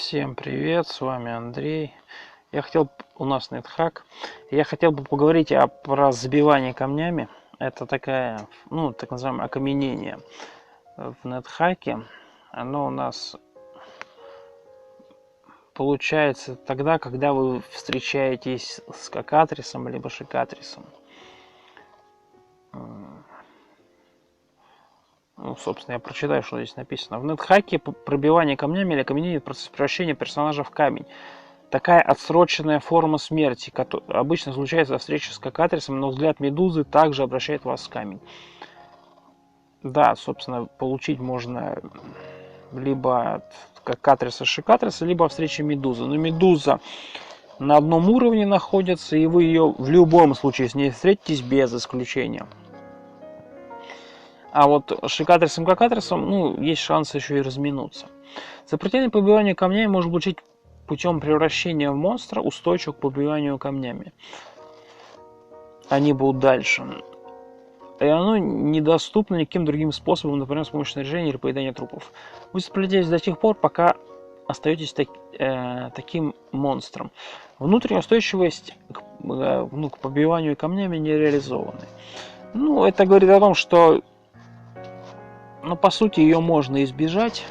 Всем привет, с вами Андрей. У нас NetHack. Я хотел бы поговорить про забивание камнями. Это такая, так называемое окаменение в NetHack. Оно у нас получается тогда, когда вы встречаетесь с кокатрисом либо шикатрисом. Собственно, я прочитаю, что здесь написано. В NetHack пробивание камнями или окаменение — процесс превращения персонажа в камень. Такая отсроченная форма смерти, которая обычно случается во встрече с кокатрисом, но взгляд медузы также обращает вас в камень. Да, собственно, получить можно либо от кокатриса шикатриса, либо во встрече медузы. Но медуза на одном уровне находится, и вы ее в любом случае с ней встретитесь без исключения. А вот шикатрисом-кокатрисом, есть шанс еще и разминуться. Сопротивление побиванию камнями можно получить путем превращения в монстра, устойчивого к побиванию камнями. Они будут дальше. И оно недоступно никаким другим способом, например, с помощью снаряжения или поедания трупов. Вы сопротивляетесь до тех пор, пока остаетесь таким монстром. Внутренняя устойчивость к побиванию камнями не реализованы. Это говорит о том, что по сути ее можно избежать,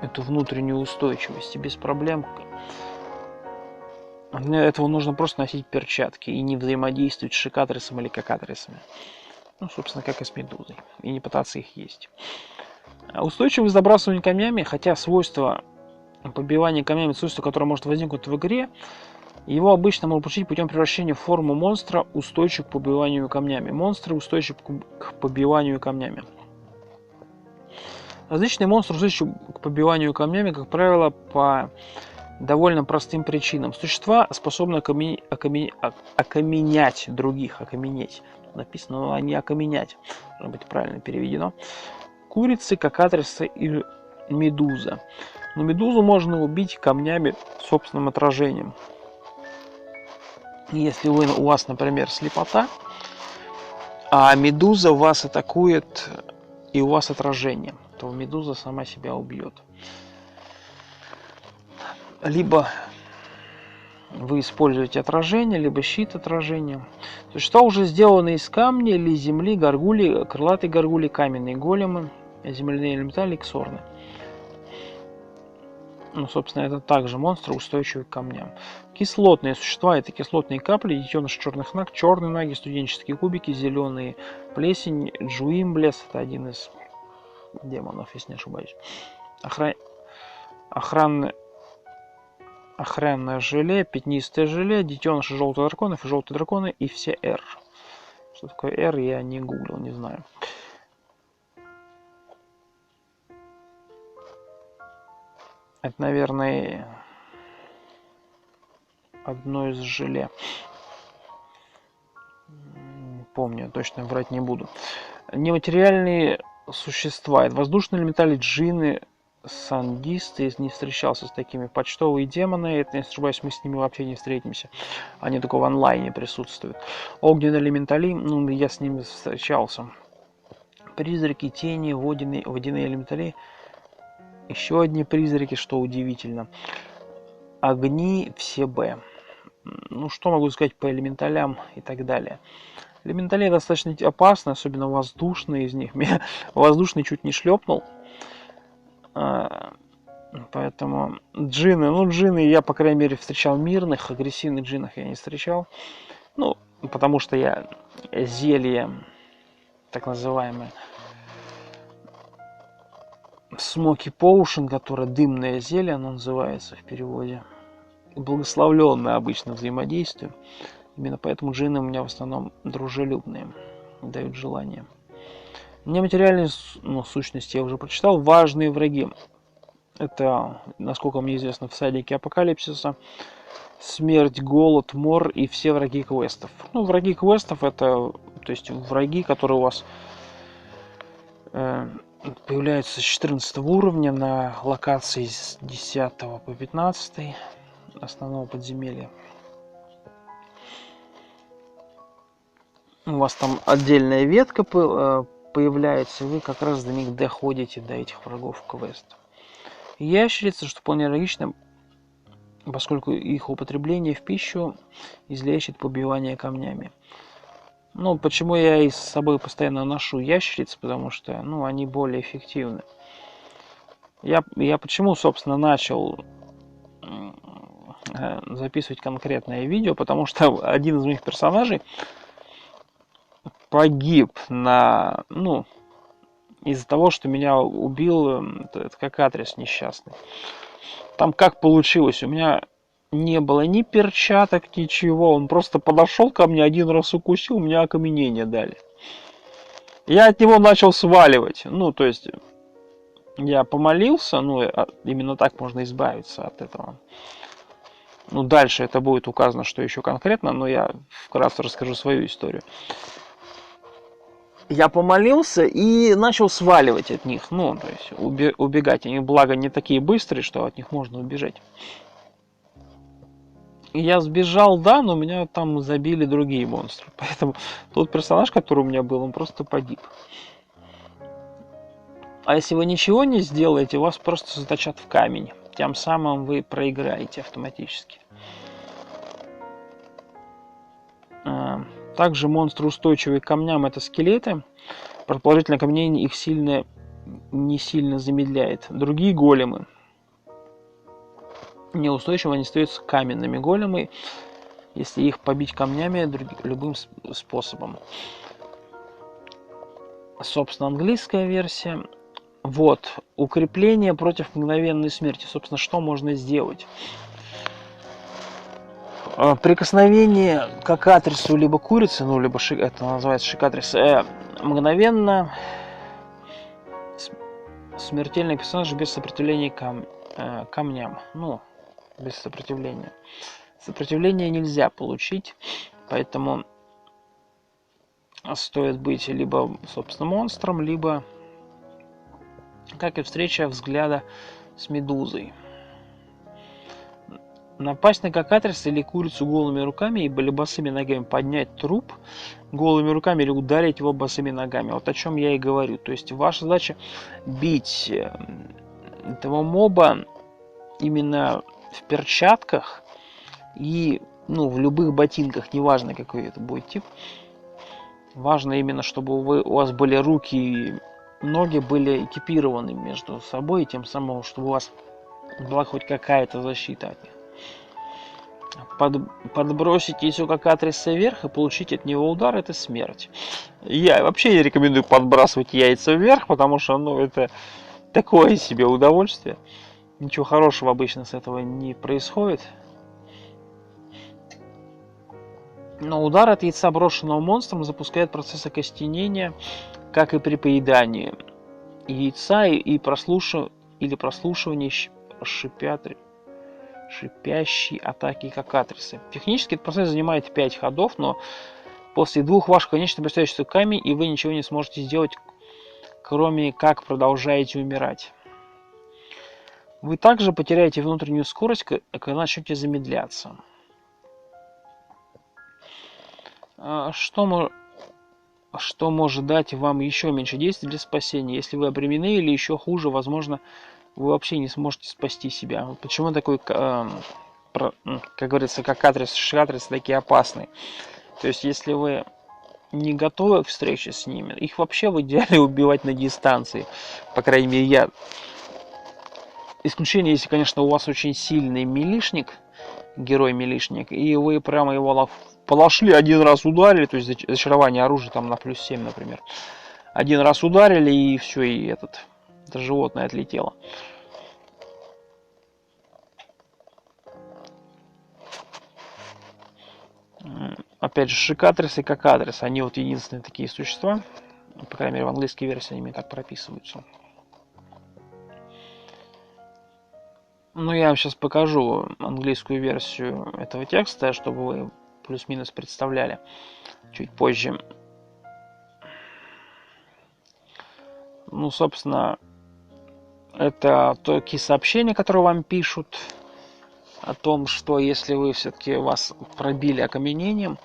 эту внутреннюю устойчивость, без проблем. Для этого нужно просто носить перчатки и не взаимодействовать с шикатрисом или кокатрисами. Собственно, как и с медузой. И не пытаться их есть. Устойчивость к забрасыванию камнями, хотя свойство побивания камнями, свойство, которое может возникнуть в игре, его обычно можно получить путем превращения в форму монстра, устойчивого к побиванию камнями. Монстры устойчивы к побиванию камнями. Различные монстры устойчивы к побиванию камнями, как правило, по довольно простым причинам. Существа способны окаменять других. Окаменеть. Написано, но не окаменять. Должно быть правильно переведено. Курицы, кокатрисы и медуза. Но медузу можно убить камнями собственным отражением. Если у вас, например, слепота, а медуза вас атакует и у вас отражение, то медуза сама себя убьет. Либо вы используете отражение, либо щит отражения. Существа уже сделаны из камня или земли, горгульи, крылатые горгульи, каменные големы, земляные элементали, ксорны. Собственно, это также монстры, устойчивые к камням. Кислотные существа — это кислотные капли, детеныши черных наг, черные наги, студенческие кубики, зеленые плесень, джуимблес — это один из демонов, если не ошибаюсь. Охранное желе, пятнистое желе, детеныши желтых драконов и желтые драконы, и все R. Что такое R, я не гуглил, не знаю. Это, наверное, одно из желе. Не помню, точно врать не буду. Нематериальные существа. Это воздушные элементали, джинны, сандисты. Не встречался с такими. Почтовые демоны. Это, не ошибаюсь, мы с ними вообще не встретимся. Они только в онлайне присутствуют. Огненные элементали. Я с ними встречался. Призраки, тени, водяные элементали. Еще одни призраки, что удивительно. Огни, все Б. Что могу сказать по элементалям и так далее. Элементали достаточно опасны, особенно воздушные из них. Меня воздушный чуть не шлепнул. Поэтому джинны. Джинны я, по крайней мере, встречал мирных. Агрессивных джиннов я не встречал. Потому что я зелье, так называемое, Smoky Potion, которое дымное зелье, оно называется в переводе. Благословленное обычно взаимодействие. Именно поэтому джинны у меня в основном дружелюбные. Дают желание. Нематериальные сущности я уже прочитал. Важные враги. Это, насколько мне известно, всадники апокалипсиса, смерть, голод, мор и все враги квестов. Враги квестов — это, то есть, враги, которые у вас появляются с 14 уровня на локации с 10 по 15 основного подземелья. У вас там отдельная ветка появляется, и вы как раз до них доходите, до этих врагов квеста. ящерицы, что вполне логично, поскольку их употребление в пищу излечит побивание камнями. Ну, почему я и с собой постоянно ношу ящериц, потому что, ну, они более эффективны. Я почему, собственно, начал записывать конкретное видео, потому что один из моих персонажей погиб из-за того, что меня убил этот кокатрис несчастный. Там как получилось, у меня не было ни перчаток, ничего, он просто подошел ко мне, один раз укусил, мне окаменение дали. Я от него начал сваливать, то есть я помолился, именно так можно избавиться от этого. Дальше это будет указано, что еще конкретно, но я вкратце расскажу свою историю. Я помолился и начал сваливать от них, то есть убегать. Они, благо, не такие быстрые, что от них можно убежать. И я сбежал, да, но меня там забили другие монстры. Поэтому тот персонаж, который у меня был, он просто погиб. А если вы ничего не сделаете, вас просто заточат в камень. Тем самым вы проиграете автоматически. Также монстры, устойчивые к камням, это скелеты. Предположительно, камнение их не сильно замедляет. Другие големы неустойчивы, они остаются каменными. Големы, если их побить камнями любым способом. Собственно, английская версия. Вот, укрепление против мгновенной смерти. Собственно, что можно сделать? Прикосновение к кокатрису либо курицы, либо это называется шикатрис, мгновенно смертельный персонаж без сопротивления камням. Без сопротивления. Сопротивление нельзя получить, поэтому стоит быть либо, собственно, монстром, либо, как и встреча взгляда с медузой. Напасть на кокатрис или курицу голыми руками или босыми ногами, поднять труп голыми руками или ударить его босыми ногами. Вот о чем я и говорю. То есть ваша задача бить этого моба именно в перчатках и в любых ботинках, неважно какой это будет тип. Важно именно, чтобы у вас были руки и ноги были экипированы между собой, и тем самым, чтобы у вас была хоть какая-то защита от них. Подбросить яйцо кокатриса вверх и получить от него удар — это смерть. Я вообще не рекомендую подбрасывать яйца вверх, потому что это такое себе удовольствие. Ничего хорошего обычно с этого не происходит. Но удар от яйца, брошенного монстром, запускает процесс окостенения, как и при поедании яйца или прослушивании шипящей атаки кокатрисы. Технически этот процесс занимает 5 ходов, но после 2 ваших конечностей представляется камень, и вы ничего не сможете сделать, кроме как продолжаете умирать. Вы также потеряете внутреннюю скорость, когда начнете замедляться. Что может дать вам еще меньше действий для спасения? Если вы обременены или еще хуже, возможно, вы вообще не сможете спасти себя. Почему такой, как говорится, кокатрис, шикатрис такие опасные? То есть, если вы не готовы к встрече с ними, их вообще в идеале убивать на дистанции. По крайней мере, я. Исключение, если, конечно, у вас очень сильный милишник, герой-милишник, и вы прямо его подошли, один раз ударили, то есть зачарование оружия там на +7, например. Один раз ударили, и все, и это животное отлетело. Опять же, шикатрис и кокатрис, они единственные такие существа. По крайней мере, в английской версии они так прописываются. Я вам сейчас покажу английскую версию этого текста, чтобы вы плюс-минус представляли чуть позже. Собственно, это такие сообщения, которые вам пишут о том, что если вы все-таки вас пробили окаменением,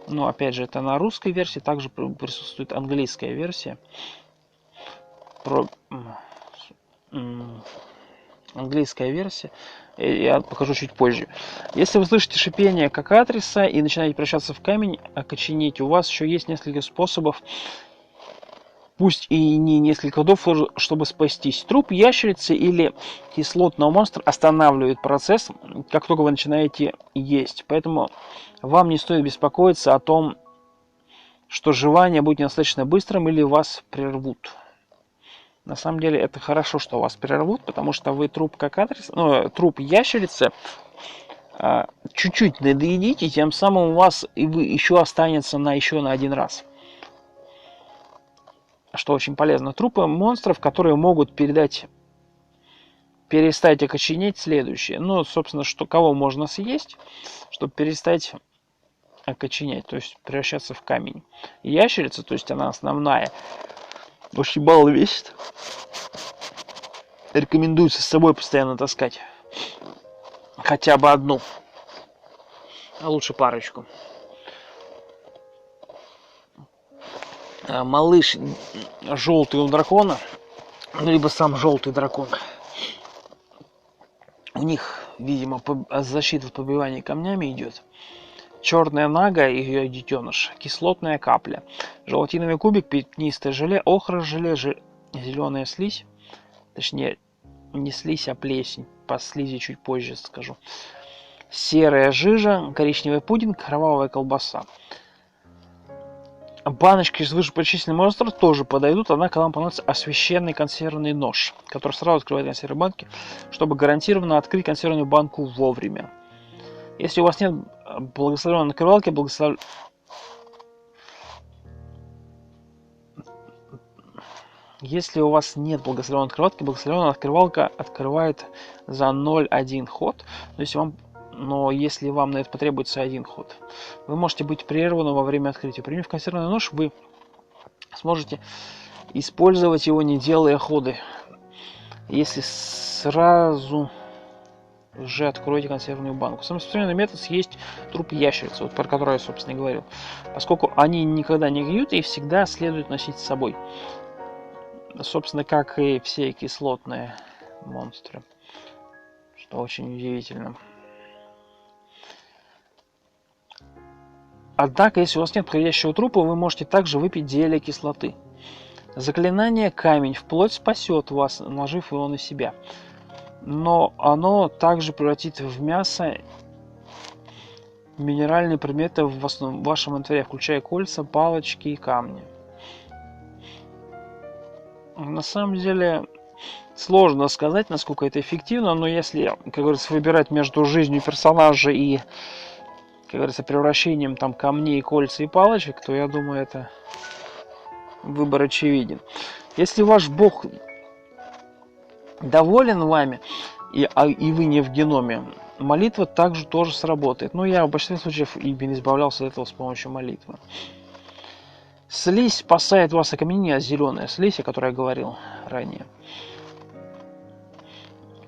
опять же, это на русской версии, также присутствует английская версия. английская версия. Я покажу чуть позже. Если вы слышите шипение кокатриса и начинаете превращаться в камень, окоченеть, у вас еще есть несколько способов, пусть и не несколько ходов, чтобы спастись. Труп ящерицы или кислотного монстра останавливает процесс, как только вы начинаете есть. Поэтому вам не стоит беспокоиться о том, что жевание будет недостаточно быстрым или вас прервут. На самом деле это хорошо, что вас прервут, потому что вы труп труп ящерицы чуть-чуть недоедите, тем самым у вас и вы еще останется еще на один раз. Что очень полезно. Трупы монстров, которые могут перестать окоченеть, следующее. Ну, собственно, кого можно съесть, чтобы перестать окоченеть, то есть превращаться в камень. Ящерица, то есть она основная, очень мало весит. Рекомендуется с собой постоянно таскать. Хотя бы одну. А лучше парочку. Малыш желтый у дракона, либо сам желтый дракон. У них, видимо, защита от побивания камнями идет. Черная нага и ее детеныш. Кислотная капля. Желатиновый кубик, пятнистое желе, охра желе, зеленая слизь. Точнее, не слизь, а плесень. По слизи чуть позже скажу. Серая жижа, коричневый пудинг, кровавая колбаса. Баночки из вышеперечисленных монстров тоже подойдут, однако вам понадобится освященный консервный нож, который сразу открывает консервные банки, чтобы гарантированно открыть консервную банку вовремя. Если у вас нет благословенной накрывалки, Если у вас нет благословенной открывалки, благословенная открывалка открывает за 0,1 ход. Но если вам на это потребуется один ход, вы можете быть прерваны во время открытия. Применив консервный нож, вы сможете использовать его, не делая ходы. Если сразу же откроете консервную банку. Самый распространенный метод съесть труп ящерицы, вот про который я, собственно, и говорил. Поскольку они никогда не гниют и всегда следует носить с собой. Собственно, как и все кислотные монстры. Что очень удивительно. Однако, если у вас нет подходящего трупа, вы можете также выпить зелье кислоты. Заклинание «Камень вплоть» спасет вас, наложив его на себя. Но оно также превратит в мясо минеральные предметы в вашем инвентаре, включая кольца, палочки и камни. На самом деле сложно сказать, насколько это эффективно, но если, как говорится, выбирать между жизнью персонажа и, как говорится, превращением там камней, кольца и палочек, то я думаю, это выбор очевиден. Если ваш бог доволен вами, и вы не в геноме, молитва также тоже сработает. Но я в большинстве случаев именно избавлялся от этого с помощью молитвы. Слизь спасает вас от окаменения, зеленая слизь, о которой я говорил ранее.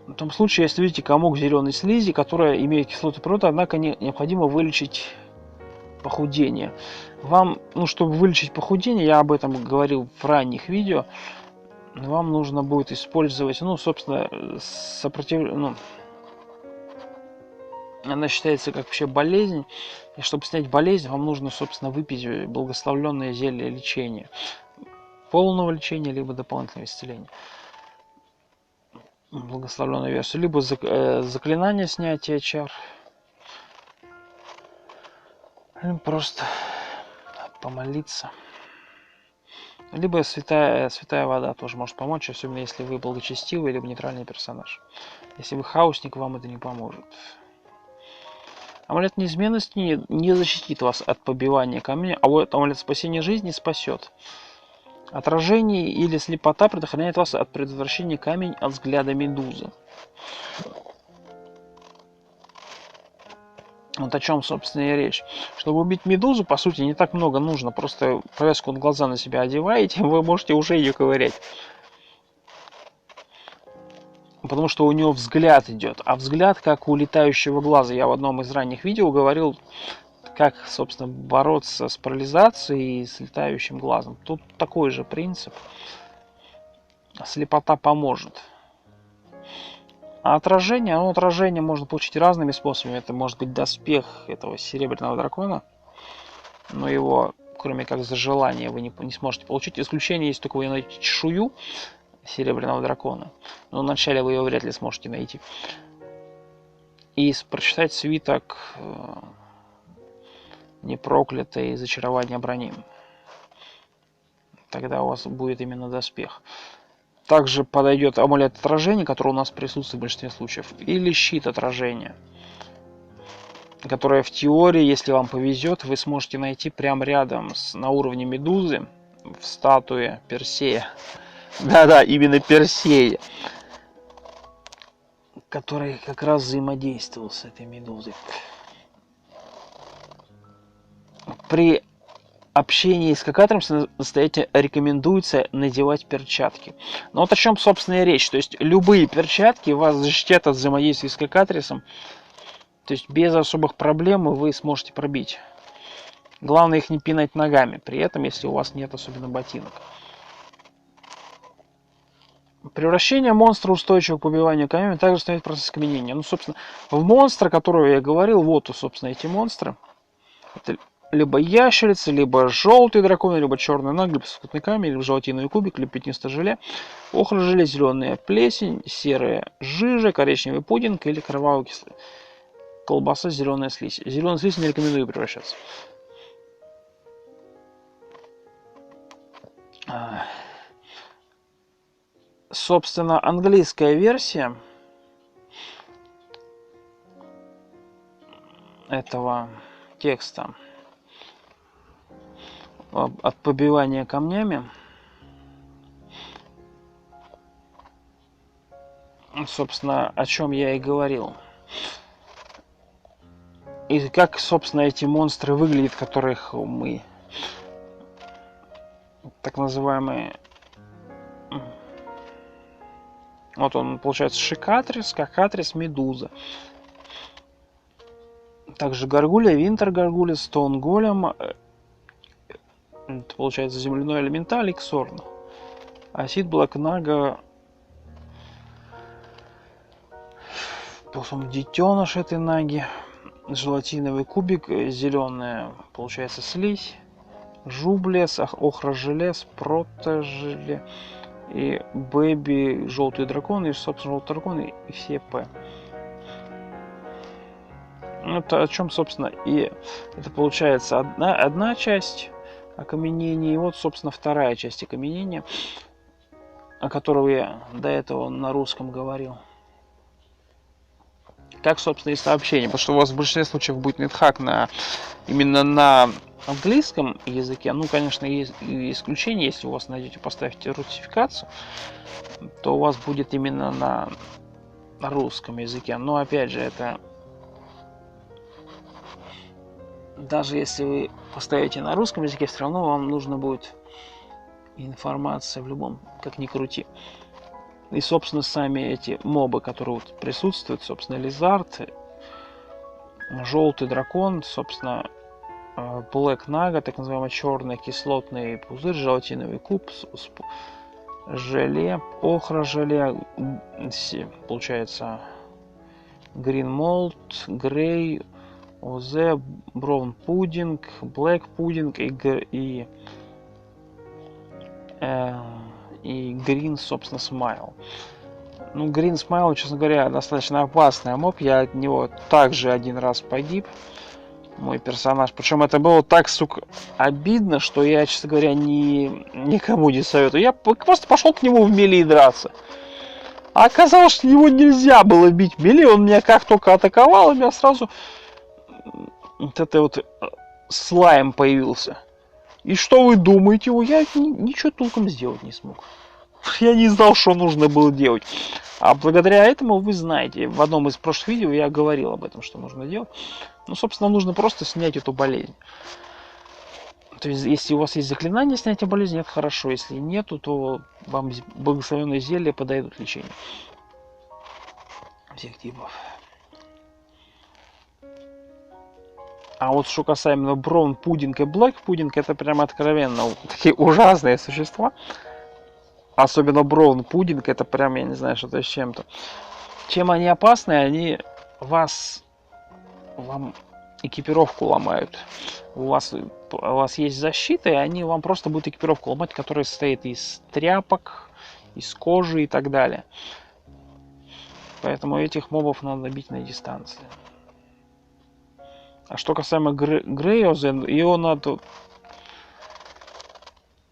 В том случае, если видите комок зеленой слизи, которая имеет кислоту природы, однако необходимо вылечить похудение. Вам, чтобы вылечить похудение, я об этом говорил в ранних видео, вам нужно будет использовать, собственно, она считается как вообще болезнь, и чтобы снять болезнь, вам нужно, собственно, выпить благословленное зелье лечения. Полного лечения, либо дополнительного исцеления. Благословленную версию. Либо заклинание снятия чар. Либо просто помолиться. Либо святая вода тоже может помочь, особенно если вы благочестивый, либо нейтральный персонаж. Если вы хаосник, вам это не поможет. Амулет неизменности не защитит вас от побивания камня, а вот амулет спасения жизни спасет. Отражение или слепота предохраняет вас от предотвращения камень от взгляда медузы. Вот о чем, собственно, и речь. Чтобы убить медузу, по сути, не так много нужно. Просто повязку на глаза на себя одеваете, вы можете уже ее ковырять. Потому что у него взгляд идет. А взгляд, как у летающего глаза. Я в одном из ранних видео говорил, как, собственно, бороться с парализацией и с летающим глазом. Тут такой же принцип. Слепота поможет. А отражение, ну, отражение можно получить разными способами. Это может быть доспех этого серебряного дракона, но его, кроме как за желание, вы не сможете получить. Исключение есть только вы найдете чешую серебряного дракона, но вначале вы ее вряд ли сможете найти. И прочитать свиток непроклятое зачарование брони. Тогда у вас будет именно доспех. Также подойдет амулет отражения, который у нас присутствует в большинстве случаев, или щит отражения, который в теории, если вам повезет, вы сможете найти прямо рядом на уровне Медузы в статуе Персея. Да-да, именно Персея, который как раз взаимодействовал с этой Медузой. При общении с скакатором настоятельно рекомендуется надевать перчатки. Но вот о чем, собственно, и речь. То есть любые перчатки вас защитят от взаимодействия с скакатрисом. То есть без особых проблем вы сможете пробить. Главное их не пинать ногами. При этом, если у вас нет особенно ботинок. Превращение монстра устойчивого к побиванию камнями также становится процесс каменения. Ну, собственно, в монстра, которого я говорил, вот, собственно, эти монстры. Это либо ящерица, либо желтый дракон, либо черный наг, либо сухотный камень, либо желатиновый кубик, либо пятнистое желе, охра желе, зеленая плесень, серая жижа, коричневый пудинг или кровавый кислый. Колбаса, зеленая слизь. Зеленая слизь не рекомендую превращаться. Собственно, английская версия этого текста от побивания камнями, собственно, о чем я и говорил. И как, собственно, эти монстры выглядят, которых мы, так называемые, вот он, получается, Шикатрис, Скакатрис, Медуза. Также Гаргулья, Винтер Гаргулья, Стоун Голем, это, получается, земляной элементаль, Иксорн. Асид, Блэкнага, детеныш этой наги, желатиновый кубик, зеленая, получается, слизь, жублес, охра желез, протожеле и бэби, желтый дракон, и, собственно, желтый дракон и все П. Это о чем, собственно, и это получается одна часть окаменения, и вот, собственно, вторая часть окаменения, о которой я до этого на русском говорил. Как, собственно, и сообщение, потому что у вас в большинстве случаев будет нетхак именно на английском языке. Ну, конечно, есть исключение, если у вас найдете, поставите русификацию, то у вас будет именно на русском языке. Но, опять же, это... Даже если вы поставите на русском языке, все равно вам нужно будет информация в любом, как ни крути. И, собственно, сами эти мобы, которые вот присутствуют, собственно, Лизард, желтый дракон, собственно, Блэк Нага, так называемый черный кислотный пузырь, желатиновый куб, желе, охра желе, получается, Green Mold, Grey, ОЗ, Браун пудинг, Блэк пудинг и Green, собственно, Смайл. Ну, Green Смайл, честно говоря, достаточно опасный моб. Я от него также один раз погиб. Мой персонаж. Причем это было так, сука, обидно, что я, честно говоря, никому не советую. Я просто пошел к нему в мили драться. А оказалось, что его нельзя было бить в мили. Он меня как только атаковал, у меня сразу вот это вот слайм появился. И что вы думаете? Я ничего толком сделать не смог. Я не знал, что нужно было делать. А благодаря этому вы знаете, в одном из прошлых видео я говорил об этом, что нужно делать. Ну, собственно, нужно просто снять эту болезнь. То есть, если у вас есть заклинание снятия болезни, это хорошо. Если нету, то вам благословенные зелья подойдут лечению всех типов. А вот что касаемо Браун пудинг и Блэк пудинг, это прям откровенно такие ужасные существа. Особенно Браун пудинг, это прям, я не знаю, что-то с чем-то. Чем они опасны? Они вам экипировку ломают. У вас есть защита, и они вам просто будут экипировку ломать, которая состоит из тряпок, из кожи и так далее. Поэтому этих мобов надо бить на дистанции. А что касаемо Грейоза,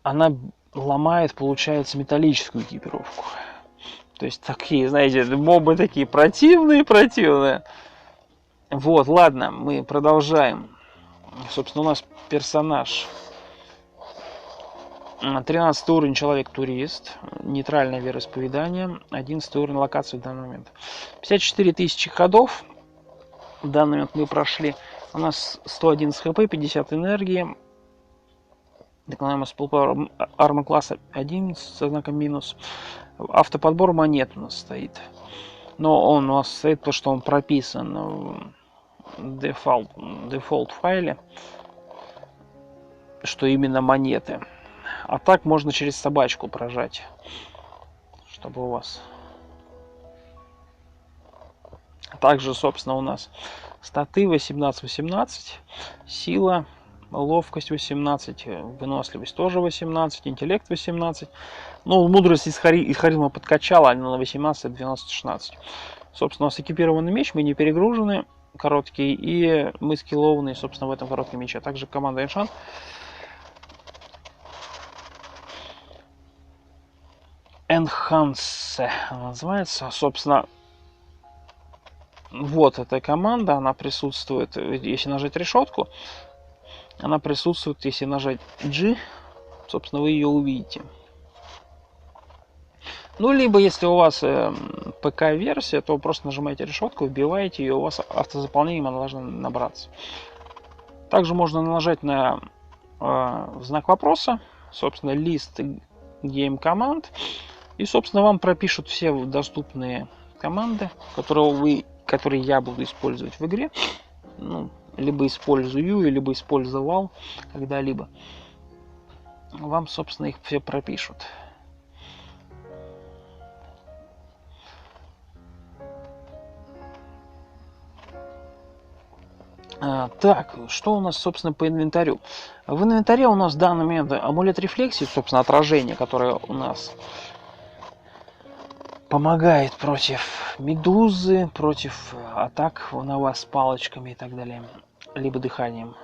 она ломает, получается, металлическую экипировку. То есть такие, знаете, мобы такие противные. Вот, ладно, мы продолжаем. Собственно, у нас персонаж. 13 уровень человек-турист. Нейтральное вероисповедание. 11 уровень локации в данный момент. 54 тысячи ходов. В данный момент мы прошли. У нас 111 хп, 50 энергии. Дополняемый спелпауэр армор класса 1 со знаком минус. Автоподбор монет у нас стоит. Но он у нас стоит то, что он прописан в дефолт файле, что именно монеты. А так можно через собачку прожать, чтобы у вас. Также, собственно, у нас статы 18-18, сила, ловкость 18, выносливость тоже 18, интеллект 18. Ну, мудрость из харизма подкачала, она на 18, 12, 16. Собственно, у нас экипированный меч, мы не перегружены, короткий, и мы скиллованные, собственно, в этом коротком мече. А также команда Эншант. Enhance называется. Собственно, вот эта команда, она присутствует, если нажать решетку, она присутствует, если нажать G, собственно, вы ее увидите. Ну, либо, если у вас ПК-версия, то просто нажимаете решетку, вбиваете ее, у вас автозаполнением она должна набраться. Также можно нажать на знак вопроса, собственно, лист game команд, и, собственно, вам пропишут все доступные команды, которые я буду использовать в игре. Ну, либо использую, либо использовал когда-либо. Вам, собственно, их все пропишут. Так, что у нас, собственно, по инвентарю? В инвентаре у нас в данный момент амулет рефлексии, собственно, отражение, которое у нас помогает против медузы, против атак на вас палочками и так далее, либо дыханием.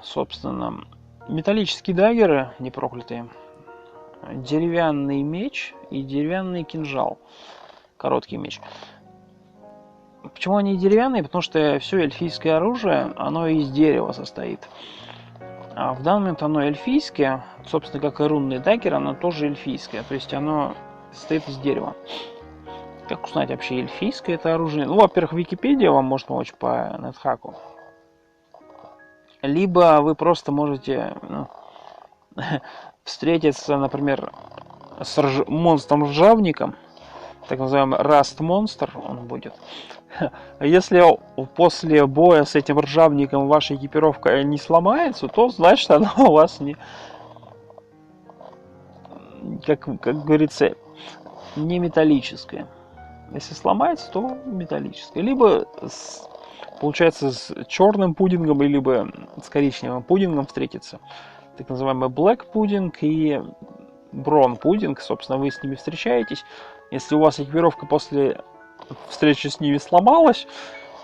Собственно, металлические даггеры непроклятые, деревянный меч и деревянный кинжал, короткий меч. Почему они деревянные? Потому что все эльфийское оружие, оно из дерева состоит. А в данный момент оно эльфийское, собственно, как и рунный даггер, оно тоже эльфийское. То есть оно состоит из дерева. Как узнать вообще, эльфийское это оружие? Ну, во-первых, Википедия вам может помочь по нетхаку. Либо вы просто можете встретиться, например, с монстром-ржавником, так называемый раст-монстр он будет. Если после боя с этим ржавником ваша экипировка не сломается, то значит она у вас не, как говорится, не металлическая. Если сломается, то металлическая. Либо получается с черным пудингом, либо с коричневым пудингом встретиться. Так называемый black пудинг и брон пудинг. Собственно, вы с ними встречаетесь. Если у вас экипировка после встречи с ними сломалась,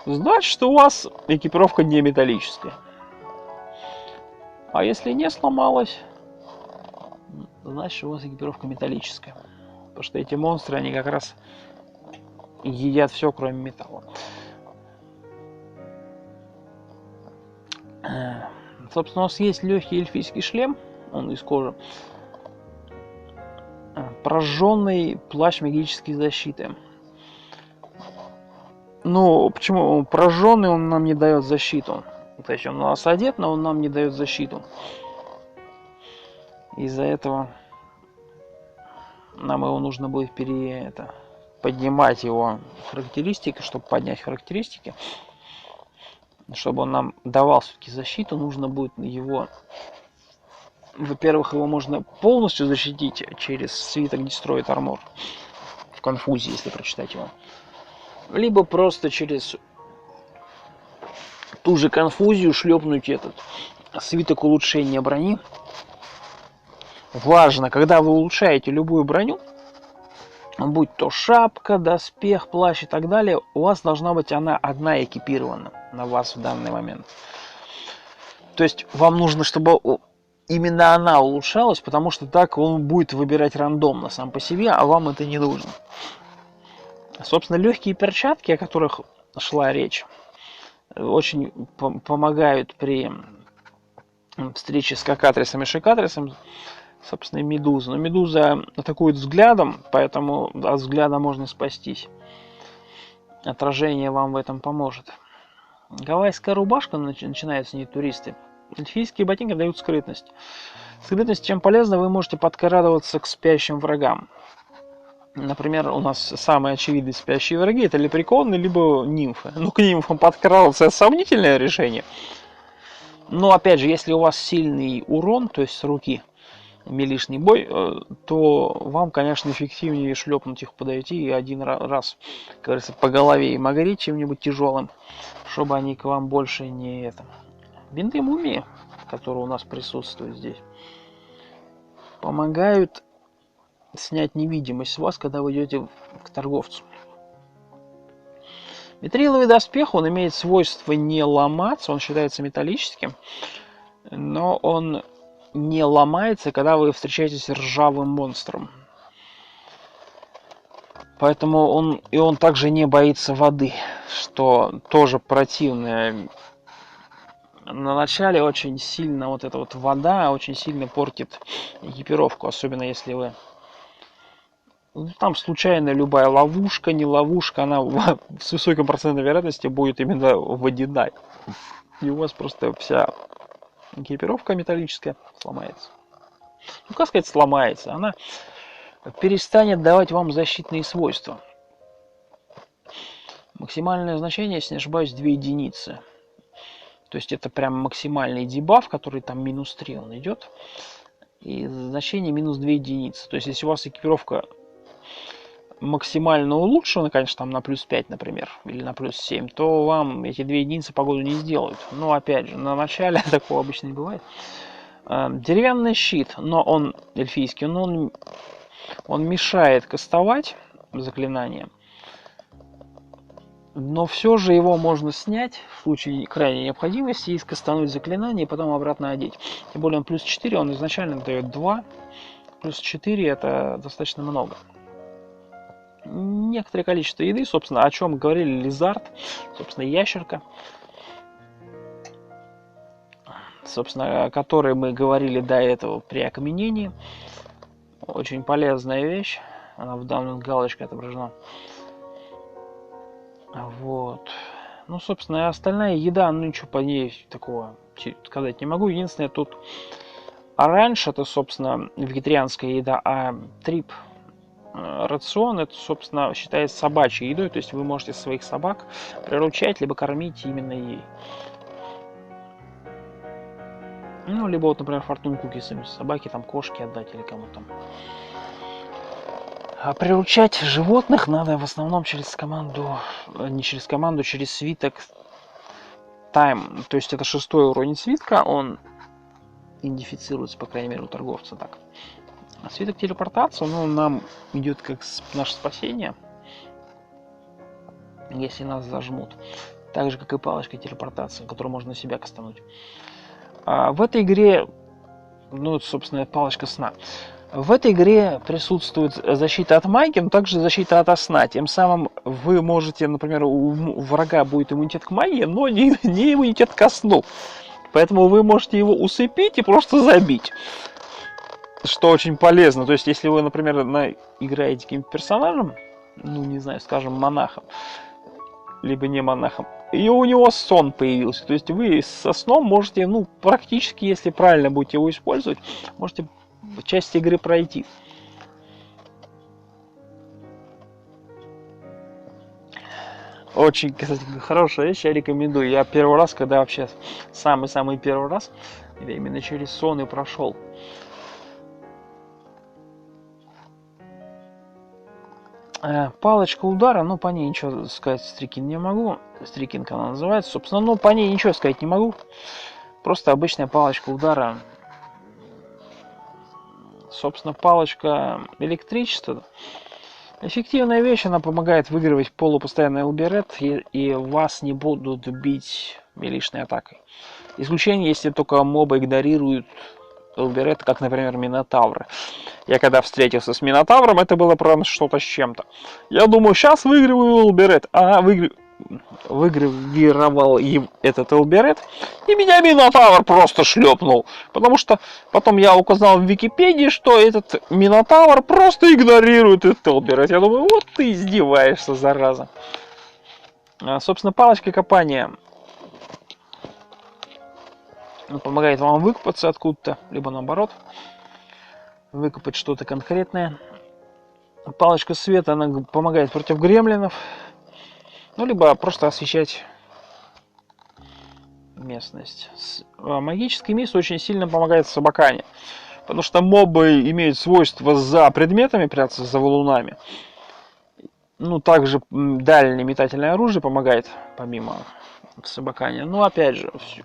значит, у вас экипировка не металлическая. А если не сломалась, значит, у вас экипировка металлическая. Потому что эти монстры, они как раз едят все, кроме металла. Собственно, у нас есть легкий эльфийский шлем, он из кожи. Прожженный плащ магической защиты. Ну, почему? Прожженный он нам не дает защиту. То есть он у нас одет, но он нам не дает защиту. Из-за этого нам его нужно будет поднимать его характеристики, чтобы поднять характеристики. Чтобы он нам давал все-таки защиту, нужно будет его Во-первых, его можно полностью защитить через свиток Destroyed Armor в конфузии, если прочитать его. Либо просто через ту же конфузию шлепнуть этот свиток улучшения брони. Важно, когда вы улучшаете любую броню, будь то шапка, доспех, плащ и так далее, у вас должна быть она одна экипирована на вас в данный момент. То есть вам нужно, чтобы именно она улучшалась, потому что так он будет выбирать рандомно сам по себе, а вам это не нужно. Собственно, легкие перчатки, о которых шла речь, очень помогают при встрече с Кокатрисом и Шикатрисом, собственно, и Медуза. Но Медуза атакует взглядом, поэтому от взгляда можно спастись. Отражение вам в этом поможет. Гавайская рубашка, начинают с ней туристы. Эльфийские ботинки дают скрытность. Скрытность чем полезна, вы можете подкрадываться к спящим врагам. Например, у нас самые очевидные спящие враги — это лепреконы, либо нимфы. Ну, к нимфам подкрадываться — это сомнительное решение. Но, опять же, если у вас сильный урон, то есть с руки, милишный бой, то вам, конечно, эффективнее шлепнуть их, подойти и один раз, как говорится, по голове им огреть чем-нибудь тяжелым, чтобы они к вам больше не это. Бинты мумии, которые у нас присутствуют здесь, помогают снять невидимость с вас, когда вы идете к торговцу. Митриловый доспех, он имеет свойство не ломаться, он считается металлическим, но он не ломается, когда вы встречаетесь с ржавым монстром. Поэтому он также не боится воды, что тоже противно. На начале очень сильно вот эта вот вода очень сильно портит экипировку, особенно если вы... Там случайно любая ловушка, не ловушка, она с высоким процентом вероятности будет именно водяная. И у вас просто вся экипировка металлическая сломается. Ну, как сказать, сломается? Она перестанет давать вам защитные свойства. Максимальное значение, если не ошибаюсь, 2 единицы. То есть это прям максимальный дебаф, который там минус 3 он идет. И значение минус 2 единицы. То есть если у вас экипировка максимально улучшена, конечно, там на плюс 5, например, или на плюс 7, то вам эти 2 единицы погоду не сделают. Но опять же, на начале такого обычно не бывает. Деревянный щит, но он эльфийский, но он мешает кастовать заклинания. Но все же его можно снять в случае крайней необходимости и скастануть заклинание, и потом обратно одеть. Тем более он плюс 4, он изначально дает 2. Плюс 4 это достаточно много. Некоторое количество еды, собственно, о чем говорили Лизард, собственно, ящерка, собственно, о которой мы говорили до этого при окаменении. Очень полезная вещь, она в данной галочке отображена. Вот. Ну, собственно, и остальная еда, ну, ничего по ней такого сказать не могу. Единственное, тут оранж, это, собственно, вегетарианская еда, а трип рацион, это, собственно, считается собачьей едой, то есть вы можете своих собак приручать, либо кормить именно ей. Ну, либо вот, например, фортун кукис собаке, там, кошки отдать или кому там. А приручать животных надо в основном через команду, не через команду, через свиток Time. То есть это 6-й уровень свитка, он идентифицируется, по крайней мере, у торговца так. А свиток телепортации, ну, нам идет как наше спасение, если нас зажмут. Так же, как и палочка телепортации, которую можно на себя кастануть. А в этой игре, ну, собственно, палочка сна. В этой игре присутствует защита от магии, но также защита от сна. Тем самым вы можете, например, у врага будет иммунитет к магии, но не иммунитет ко сну. Поэтому вы можете его усыпить и просто забить. Что очень полезно. То есть, если вы, например, играете каким-то персонажем, ну, не знаю, скажем, монахом, либо не монахом, и у него сон появился. То есть, вы со сном можете, ну, практически, если правильно будете его использовать, можете часть игры пройти. Очень, кстати, хорошая вещь, я рекомендую. Я первый раз, когда вообще самый-самый первый раз, я именно через сон и прошел. Палочка удара, ну по ней ничего сказать Стрикин не могу. Стрикинг она называется, собственно, ну по ней ничего сказать не могу. Просто обычная палочка удара. Собственно, палочка электричества. Эффективная вещь, она помогает выигрывать полупостоянный лабиринт, и вас не будут бить милишной атакой. Исключение, если только мобы игнорируют лабиринт, как, например, минотавры. Я когда встретился с минотавром, это было прям что-то с чем-то. Я думаю, сейчас выигрываю лабиринт. Ага, выгравировал им этот лабиринт, и меня минотавр просто шлепнул. Потому что потом я указал в Википедии, что этот минотавр просто игнорирует этот лабиринт. Я думаю, вот ты издеваешься, зараза. Собственно, палочка копания помогает вам выкопаться откуда-то, либо наоборот, выкопать что-то конкретное. Палочка света, она помогает против гремлинов. Ну, либо просто освещать местность. Магический мисс очень сильно помогает в собакане. Потому что мобы имеют свойство за предметами прятаться, за валунами. Ну, также дальнее метательное оружие помогает, помимо собакания. Ну, опять же, все.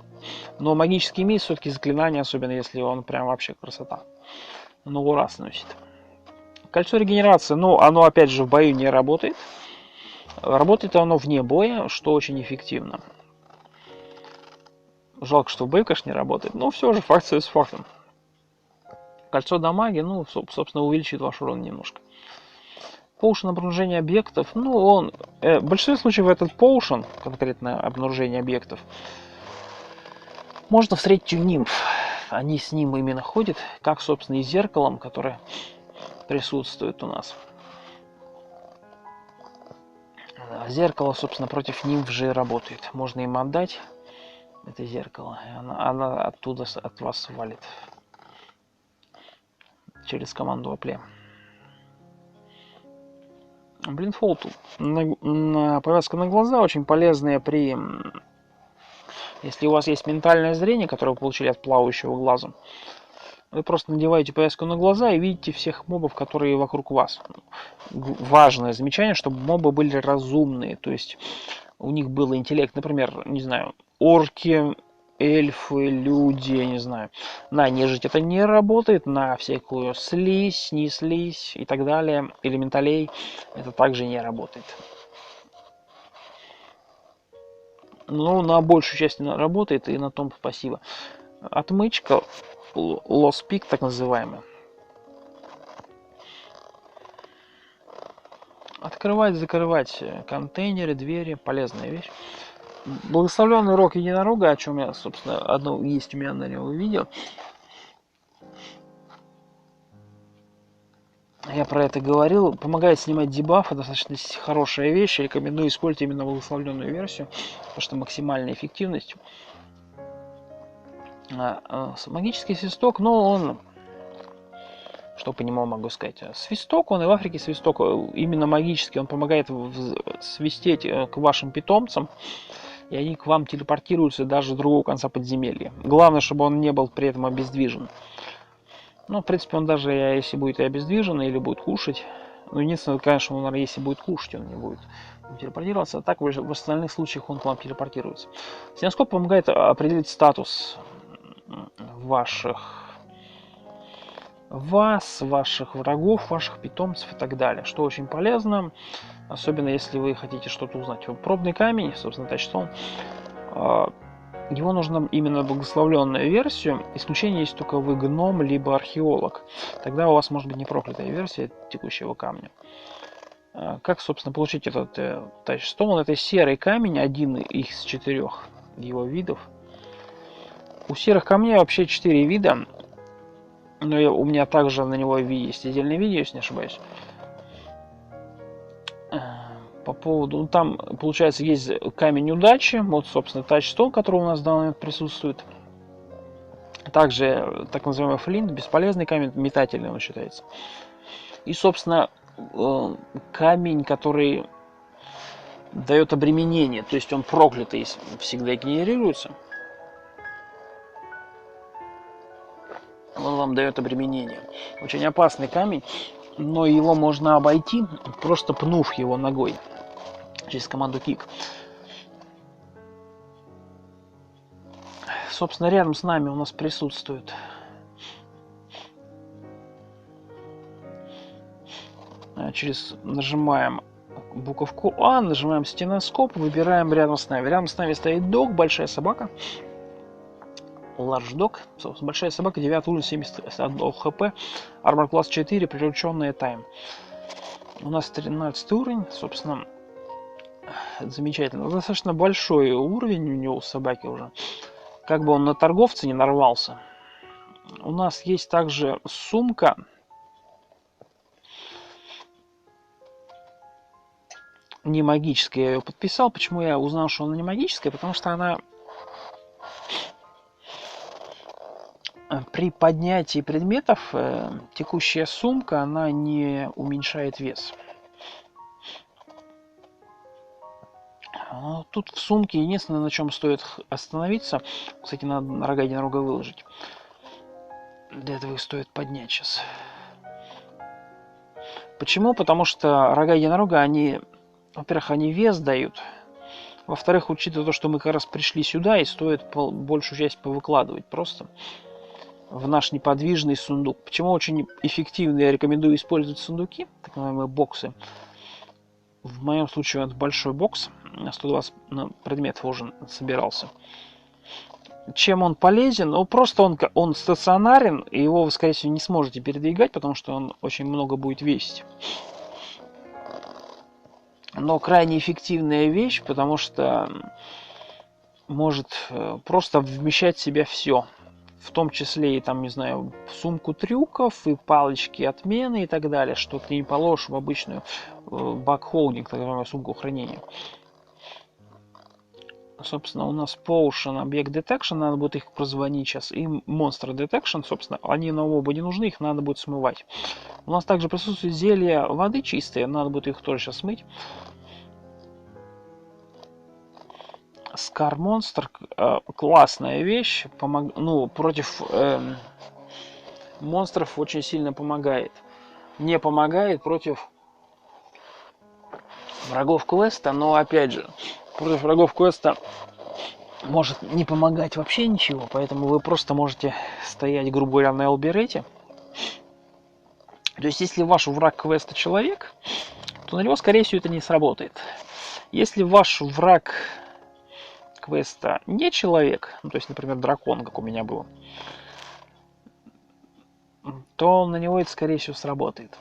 Но магический мисс все-таки заклинание, особенно если он прям вообще красота. Много раз носит. Кольцо регенерации, ну, оно опять же в бою не работает. Работает оно вне боя, что очень эффективно. Жалко, что в бою, конечно, не работает, но все же факт с фактом. Кольцо дамаги, ну, собственно, увеличит ваш урон немножко. Поушен обнаружения объектов, ну, он... в большинстве случаев этот поушен, конкретно обнаружение объектов, можно встретить у нимф. Они с ним именно ходят, как, собственно, и зеркалом, которое присутствует у нас. Зеркало, собственно, против нимф же работает. Можно им отдать это зеркало, и она оттуда от вас свалит. Через команду Апле. Блиндфолд. Повязка на глаза очень полезная при... Если у вас есть ментальное зрение, которое вы получили от плавающего глаза, вы просто надеваете повязку на глаза и видите всех мобов, которые вокруг вас. Важное замечание, чтобы мобы были разумные, то есть у них был интеллект, например, не знаю, орки, эльфы, люди, я не знаю. На нежить это не работает, на всякую слизь, не слизь и так далее, элементалей это также не работает. Ну, на большую часть она работает, и на том спасибо. Отмычка, lost pick, так называемая. Открывать, закрывать контейнеры, двери, полезная вещь. Благословленный рог единорога, о чем я, собственно, одно есть у меня на него видео. Я про это говорил. Помогает снимать дебафы, достаточно хорошая вещь. Рекомендую использовать именно благословленную версию, потому что максимальная эффективность. Магический свисток, но он... Что по нему могу сказать? Свисток, он и в Африке свисток, именно магический, он помогает свистеть к вашим питомцам, и они к вам телепортируются даже с другого конца подземелья. Главное, чтобы он не был при этом обездвижен. Ну, в принципе, он даже, если будет и обездвижен, или будет кушать, ну, единственное, конечно, он, если будет кушать, он не будет телепортироваться, а так в остальных случаях он к вам телепортируется. Синескоп помогает определить статус ваших врагов, ваших питомцев и так далее, что очень полезно, особенно если вы хотите что-то узнать. Пробный камень, собственно, тачстон, его нужно именно благословленную версию. Исключение есть только вы гном, либо археолог. Тогда у вас может быть не проклятая версия текущего камня. Как, собственно, получить этот тачстон? Это серый камень, один из 4 его видов. У серых камней вообще 4 вида. Но у меня также на него есть отдельное видео, если не ошибаюсь. По поводу... Ну, там, получается, есть камень удачи. Вот, собственно, тачстон, который у нас в данный момент присутствует. Также так называемый флинт, бесполезный камень, метательный он считается. И, собственно, камень, который дает обременение, то есть он проклятый всегда генерируется. Он вам дает обременение. Очень опасный камень, но его можно обойти, просто пнув его ногой через команду kick. Собственно, рядом с нами у нас присутствует нажимаем буковку А, нажимаем стеноскоп, выбираем рядом с нами. Рядом с нами стоит дог, большая собака. Large Dog. Большая собака, 9 уровень, 71 хп. Армор класс 4, прирученная тайм. У нас 13 уровень, собственно, замечательно. Достаточно большой уровень у него, у собаки уже. Как бы он на торговца не нарвался. У нас есть также сумка. Не магическая, я ее подписал. Почему я узнал, что она не магическая? Потому что она при поднятии предметов, текущая сумка, она не уменьшает вес. Тут в сумке единственное, на чем стоит остановиться, кстати, надо рога единорога выложить. Для этого их стоит поднять сейчас. Почему? Потому что рога единорога, они, во-первых, они вес дают. Во-вторых, учитывая то, что мы как раз пришли сюда, и стоит большую часть повыкладывать просто в наш неподвижный сундук. Почему очень эффективно я рекомендую использовать сундуки, так называемые боксы. В моем случае это большой бокс, 120 предметов уже собирался. Чем он полезен? Ну, просто он стационарен, и его вы, скорее всего, не сможете передвигать, потому что он очень много будет весить. Но крайне эффективная вещь, потому что может просто вмещать в себя все. В том числе и, там, не знаю, сумку трюков, и палочки отмены и так далее, что ты не положишь в обычную бак-холдинг, так называемую сумку хранения. Собственно, у нас Potion, Object Detection, надо будет их прозвонить сейчас, и Monster Detection, собственно, они на оба не нужны, их надо будет смывать. У нас также присутствует зелье воды чистые, надо будет их тоже сейчас смыть. Scar Monster, классная вещь, против монстров очень сильно помогает. Не помогает против врагов квеста, но опять же, против врагов квеста может не помогать вообще ничего, поэтому вы просто можете стоять, грубо говоря, на Элберете. То есть, если ваш враг квеста человек, то на него, скорее всего, это не сработает. Если ваш враг квеста не человек, то есть, например, дракон, как у меня было, то на него это, скорее всего, сработает.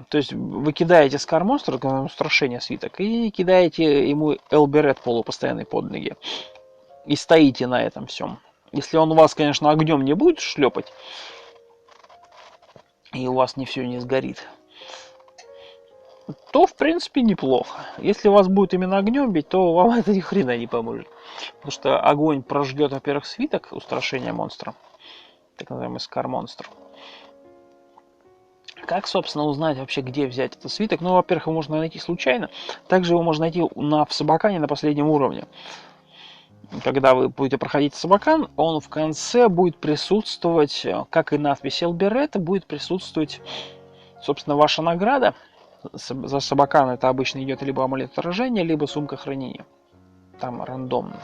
То есть вы кидаете Scar Monster, устрашение свиток, и кидаете ему Элберет полупостоянный под ноги. И стоите на этом всем. Если он у вас, конечно, огнем не будет шлепать, и у вас все не сгорит, то, в принципе, неплохо. Если вас будет именно огнем бить, то вам это ни хрена не поможет. Потому что огонь прожгет, во-первых, свиток устрашения монстра, так называемый Scar Monster. Как, собственно, узнать вообще, где взять этот свиток? Ну, во-первых, его можно найти случайно. Также его можно найти в Собакане на последнем уровне. Когда вы будете проходить Собакан, он в конце будет присутствовать, как и надпись Элберет, будет присутствовать, собственно, ваша награда. За Собакан это обычно идет либо амулет отражения, либо сумка хранения. Там рандомно.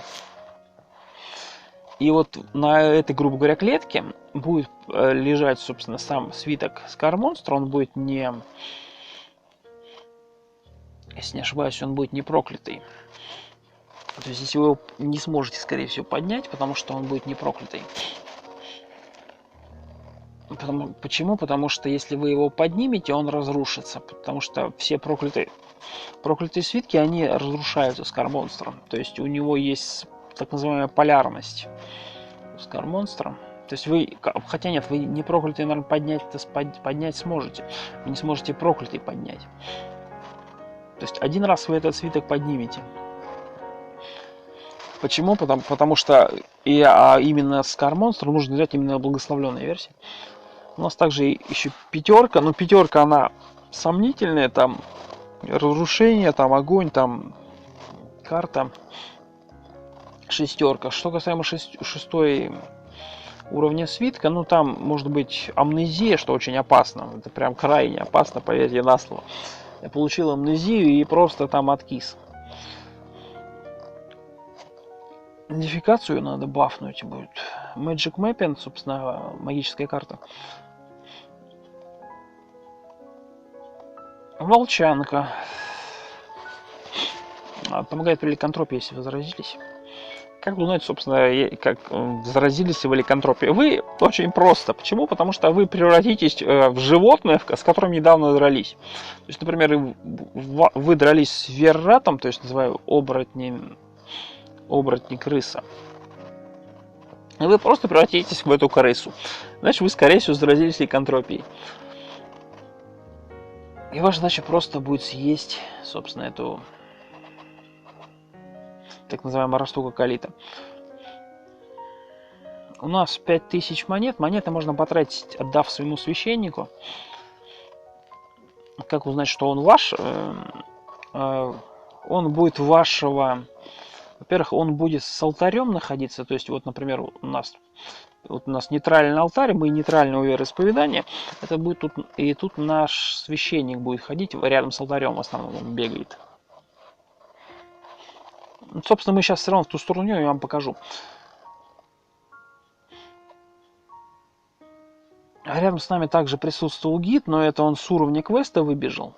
И вот на этой, грубо говоря, клетке будет лежать, собственно, сам свиток Scar Monster. Он будет не... Если не ошибаюсь, он будет не проклятый. То есть, если вы его не сможете, скорее всего, поднять, потому что он будет не проклятый. Почему? Потому что если вы его поднимете, он разрушится. Потому что все проклятые свитки, они разрушаются Scar Monster. То есть, у него есть так называемая полярность Scar Monster. То есть вы, хотя нет, вы не проклятый, наверное, поднять сможете. Вы не сможете проклятый поднять. То есть один раз вы этот свиток поднимете. Почему? Потому что именно Scar Monster нужно взять именно благословленная версия. У нас также еще пятерка. Но пятерка, она сомнительные, там разрушение, там огонь, там карта, шестерка. Что касаемо шестой уровня свитка, ну там может быть амнезия, что очень опасно. Это прям крайне опасно, поверьте на слово. Я получил амнезию и просто там откис. Идентификацию надо бафнуть будет. Magic Mapping, собственно, магическая карта. Волчанка. Помогает при ликантропии, если вы заразились. Как узнать, собственно, как заразились вы ликантропией? Вы очень просто. Почему? Потому что вы превратитесь в животное, с которым недавно дрались. То есть, например, вы дрались с верратом, то есть, называю оборотни крыса. И вы просто превратитесь в эту крысу. Значит, вы, скорее всего, заразились ликантропией. И ваша задача просто будет съесть, собственно, эту так называемая растука калита. У нас 5000 монет. Монеты можно потратить, отдав своему священнику. Как узнать, что он ваш? Он будет вашего... Во-первых, он будет с алтарем находиться. То есть, вот, например, у нас нейтральный алтарь, мы нейтрального вероисповедания. Это будет тут... И тут наш священник будет ходить рядом с алтарем, в основном он бегает. Собственно, мы сейчас все равно в ту сторону, я вам покажу. Рядом с нами также присутствовал гид, но это он с уровня квеста выбежал.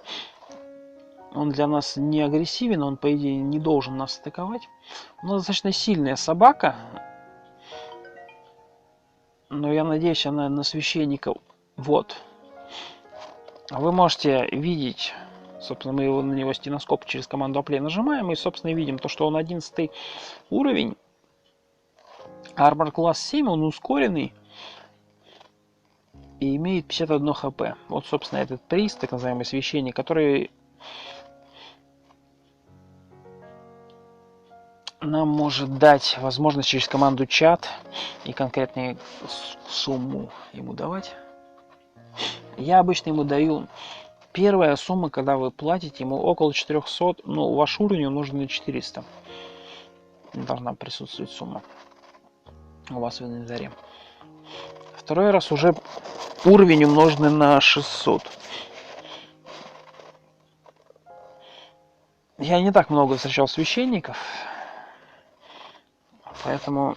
Он для нас не агрессивен, он, по идее, не должен нас атаковать. У нас достаточно сильная собака. Но я надеюсь, она на священника... Вот. Вы можете видеть... Собственно, мы на него стеноскоп через команду Apply нажимаем, и, собственно, видим то, что он 11 уровень. Armor класс 7, он ускоренный. И имеет 51 хп. Вот, собственно, этот приз, так называемый священник, который нам может дать возможность через команду чат и конкретную сумму ему давать. Я обычно ему даю... Первая сумма, когда вы платите ему около 400, ну, ваш уровень умножен на 400. Должна присутствовать сумма у вас в инвентаре. Второй раз уже уровень умноженный на 600. Я не так много встречал священников, поэтому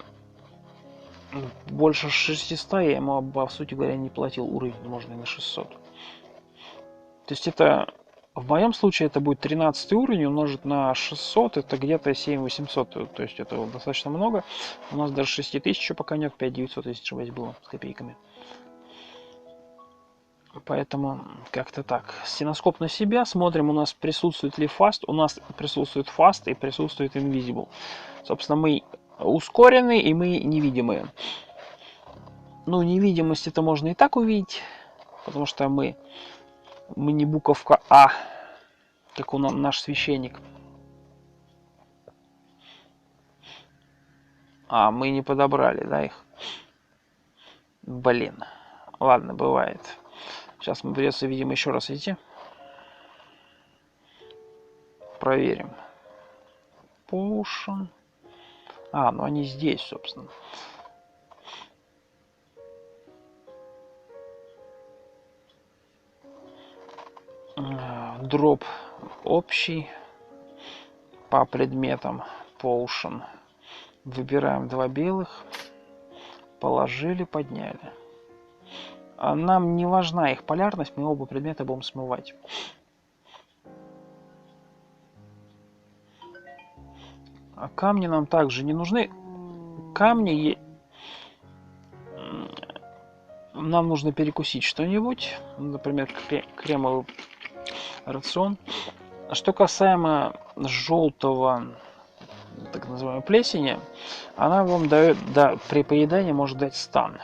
больше 600 я ему, по сути говоря, не платил уровень умноженный на 600. То есть это, в моем случае, это будет 13 уровень умножить на 600, это где-то 7800, то есть это достаточно много. У нас даже 6000 еще пока нет, 5900, если ошибаюсь, было с копейками. Поэтому как-то так. Стеноскоп на себя, смотрим, у нас присутствует ли фаст. У нас присутствует фаст и присутствует invisible. Собственно, мы ускорены и мы невидимые. Ну, невидимость это можно и так увидеть, потому что мы не буковка А, как у наш священник. А, мы не подобрали, да, их? Блин. Ладно, бывает. Сейчас мы придется, видимо, еще раз идти. Проверим. Potion. А, ну они здесь, собственно. Дроп общий по предметам Potion. Выбираем 2 белых. Положили, подняли. А нам не важна их полярность, мы оба предмета будем смывать. А камни нам также не нужны. Камни... Нам нужно перекусить что-нибудь. Например, кремовый рацион. Что касаемо желтого, так называемой плесени, она вам дает, да, при поедании может дать стан.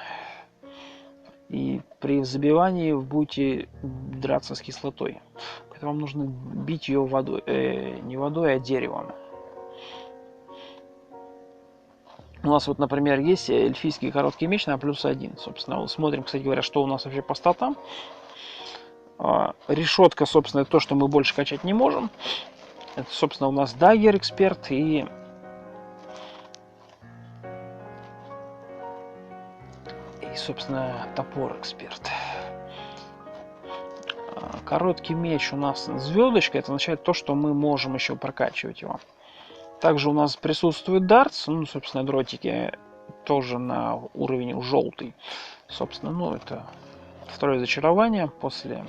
И при забивании вы будете драться с кислотой. Поэтому вам нужно бить ее водой. Не водой, а деревом. У нас вот, например, есть эльфийский короткий меч на +1. Собственно, вот смотрим, кстати говоря, что у нас вообще по статам. Решетка, собственно, это то, что мы больше качать не можем. Это, собственно, у нас Dagger эксперт и собственно, топор эксперт. Короткий меч у нас звездочка, это означает то, что мы можем еще прокачивать его. Также у нас присутствует дартс, ну, собственно, дротики тоже на уровень желтый. Собственно, ну, это второе зачарование после.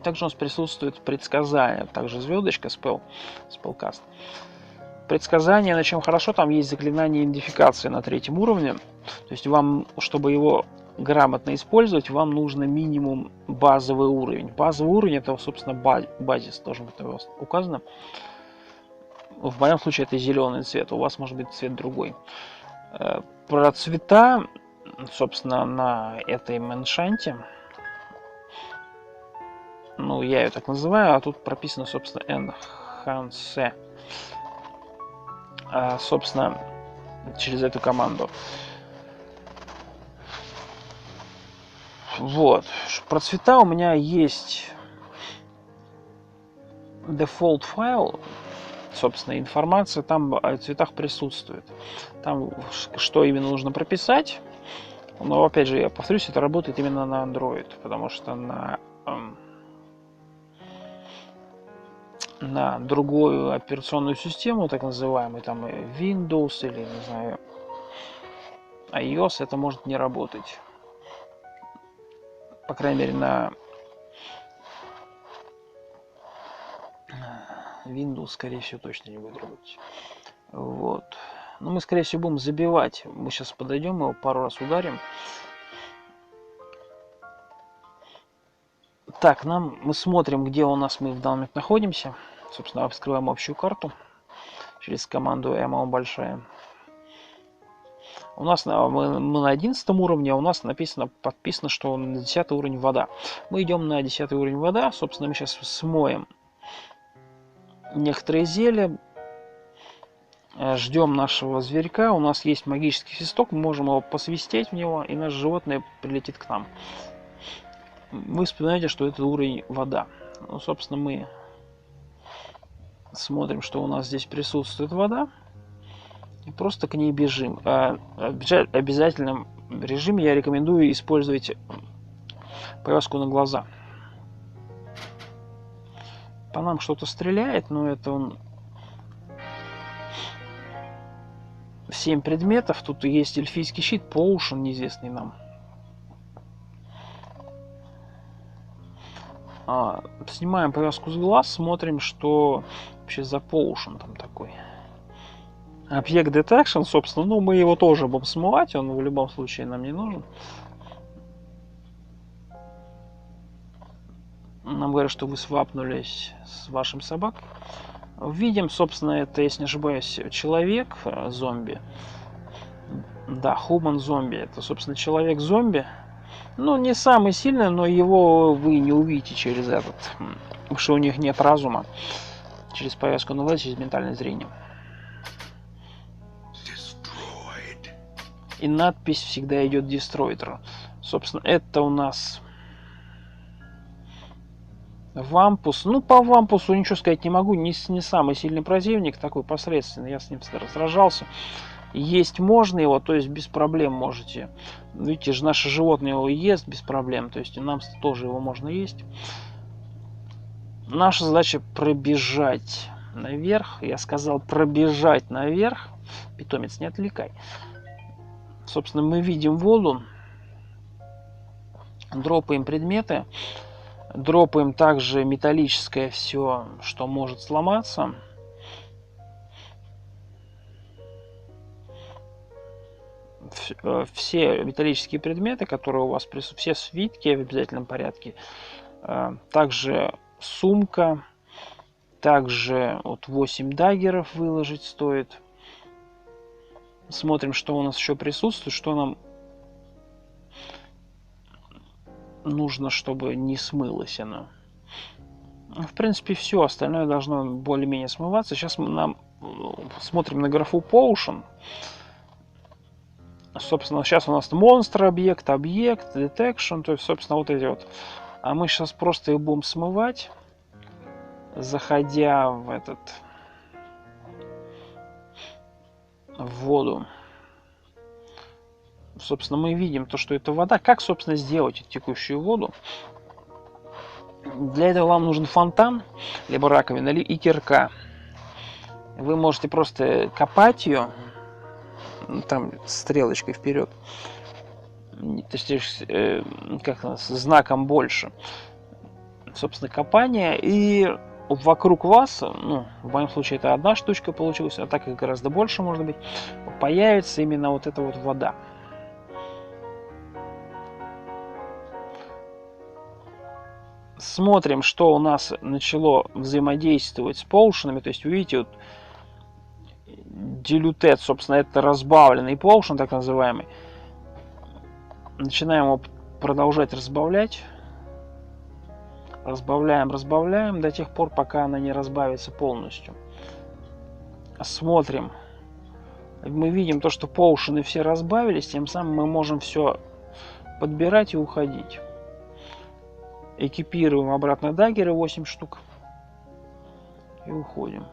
Также у нас присутствует предсказание, также звездочка, спелкаст. Предсказание, на чем хорошо, там есть заклинание идентификации на 3-м уровне. То есть вам, чтобы его грамотно использовать, вам нужно минимум базовый уровень. Базовый уровень это, собственно, базис, должен быть у вас указано. В моем случае это зеленый цвет, у вас может быть цвет другой. Про цвета, собственно, на этой меншанте, ну, я ее так называю, а тут прописано, собственно, enhance. Собственно, через эту команду. Вот. Про цвета у меня есть default файл. Собственно, информация там о цветах присутствует. Там что именно нужно прописать. Но, опять же, я повторюсь, это работает именно на Android. Потому что на другую операционную систему, так называемую, там Windows или, не знаю, iOS, это может не работать. По крайней мере, на Windows, скорее всего, точно не будет работать. Вот. Но мы, скорее всего, будем забивать. Мы сейчас подойдем, его пару раз ударим. Так, мы смотрим, где у нас мы в данный момент находимся. Собственно, открываем общую карту через команду MO большая. У нас мы на 11 уровне, а у нас подписано, что на 10 уровень вода. Мы идем на 10 уровень вода. Собственно, мы сейчас смоем некоторые зелья. Ждем нашего зверька. У нас есть магический свисток. Мы можем его посвистеть в него, и наше животное прилетит к нам. Вы вспоминаете, что это уровень вода. Ну, собственно, мы смотрим, что у нас здесь присутствует вода. И просто к ней бежим. В обязательном режиме я рекомендую использовать повязку на глаза. По нам что-то стреляет, но это он 7 предметов. Тут есть эльфийский щит, Potion, неизвестный нам. Снимаем повязку с глаз, смотрим, что вообще за Potion там такой. Объект Detection, собственно, ну мы его тоже будем смывать, он в любом случае нам не нужен. Нам говорят, что вы свапнулись с вашим собакой. Видим, собственно, это, если не ошибаюсь, человек, зомби. Да, human зомби. Это, собственно, человек-зомби. Ну, не самый сильный, но его вы не увидите через этот. Потому что у них нет разума. Через повязку на глаз, через ментальное зрение. И надпись всегда идет Destroyer. Собственно, это у нас Вампус. Ну, по Вампусу ничего сказать не могу. Не самый сильный противник, такой посредственный. Я с ним сражался. Есть можно его, то есть без проблем можете. Видите же, наше животное его ест без проблем. То есть нам тоже его можно есть. Наша задача пробежать наверх. Я сказал пробежать наверх. Питомец, не отвлекай. Собственно, мы видим воду. Дропаем предметы. Дропаем также металлическое все, что может сломаться. Все металлические предметы, которые у вас присутствуют, все свитки в обязательном порядке. Также сумка. Также вот 8 даггеров выложить стоит. Смотрим, что у нас еще присутствует, что нам нужно, чтобы не смылось оно. В принципе, все остальное должно более-менее смываться. Сейчас мы смотрим на графу Potion. Собственно, сейчас у нас монстр, объект, Detection. То есть, собственно, вот эти вот А мы сейчас просто ее будем смывать, заходя в воду. Собственно, мы видим то, что это вода. Как, собственно, сделать текущую воду? Для этого вам нужен фонтан, либо раковина, и кирка. Вы можете просто копать ее, там стрелочкой вперед, то есть как с знаком больше. Собственно, копание, и вокруг вас, ну, в моем случае это одна штучка получилась, а так как гораздо больше может быть, появится именно вот эта вот вода. Смотрим, что у нас начало взаимодействовать с поушенами. То есть, вы видите, вот дилютет, собственно, это разбавленный поушен, так называемый. Начинаем его продолжать разбавлять. Разбавляем до тех пор, пока она не разбавится полностью. Смотрим. Мы видим то, что поушены все разбавились, тем самым мы можем все подбирать и уходить. Экипируем обратно даггеры 8 штук и уходим.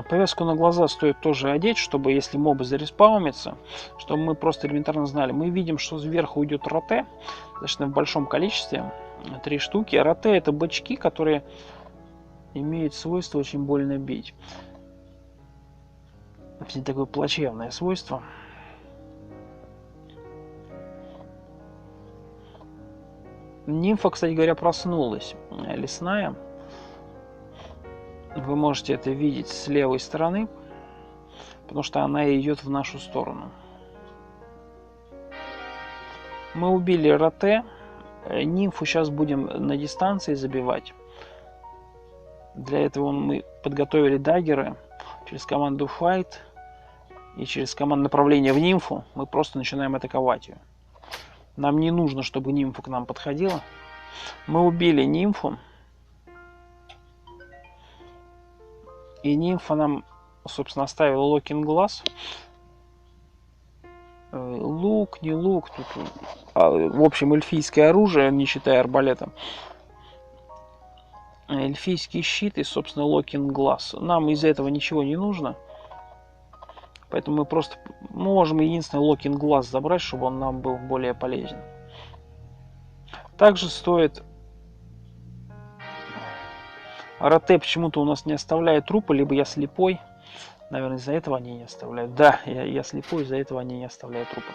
Повязку на глаза стоит тоже одеть, чтобы, если мобы зареспаунятся, чтобы мы просто элементарно знали. Мы видим, что сверху идет роте, достаточно в большом количестве, 3 штуки. Роте — это бычки, которые имеют свойство очень больно бить. Это такое плачевное свойство. Нимфа, кстати говоря, проснулась, лесная. Вы можете это видеть с левой стороны, потому что она идет в нашу сторону. Мы убили роте. Нимфу сейчас будем на дистанции забивать. Для этого мы подготовили даггеры через команду Fight и через команду направления в нимфу. Мы просто начинаем атаковать ее. Нам не нужно, чтобы нимфа к нам подходила. Мы убили нимфу. И нимфа нам, собственно, оставила локинг глаз. Лук, не лук. Тут, в общем, эльфийское оружие, не считая арбалета. Эльфийский щит и, собственно, локинг глаз. Нам из-за этого ничего не нужно. Поэтому мы просто можем единственное локинг глаз забрать, чтобы он нам был более полезен. Также стоит... Роте почему-то у нас не оставляет трупы, либо я слепой. Наверное, из-за этого они не оставляют. Да, я слепой, из-за этого они не оставляют трупы.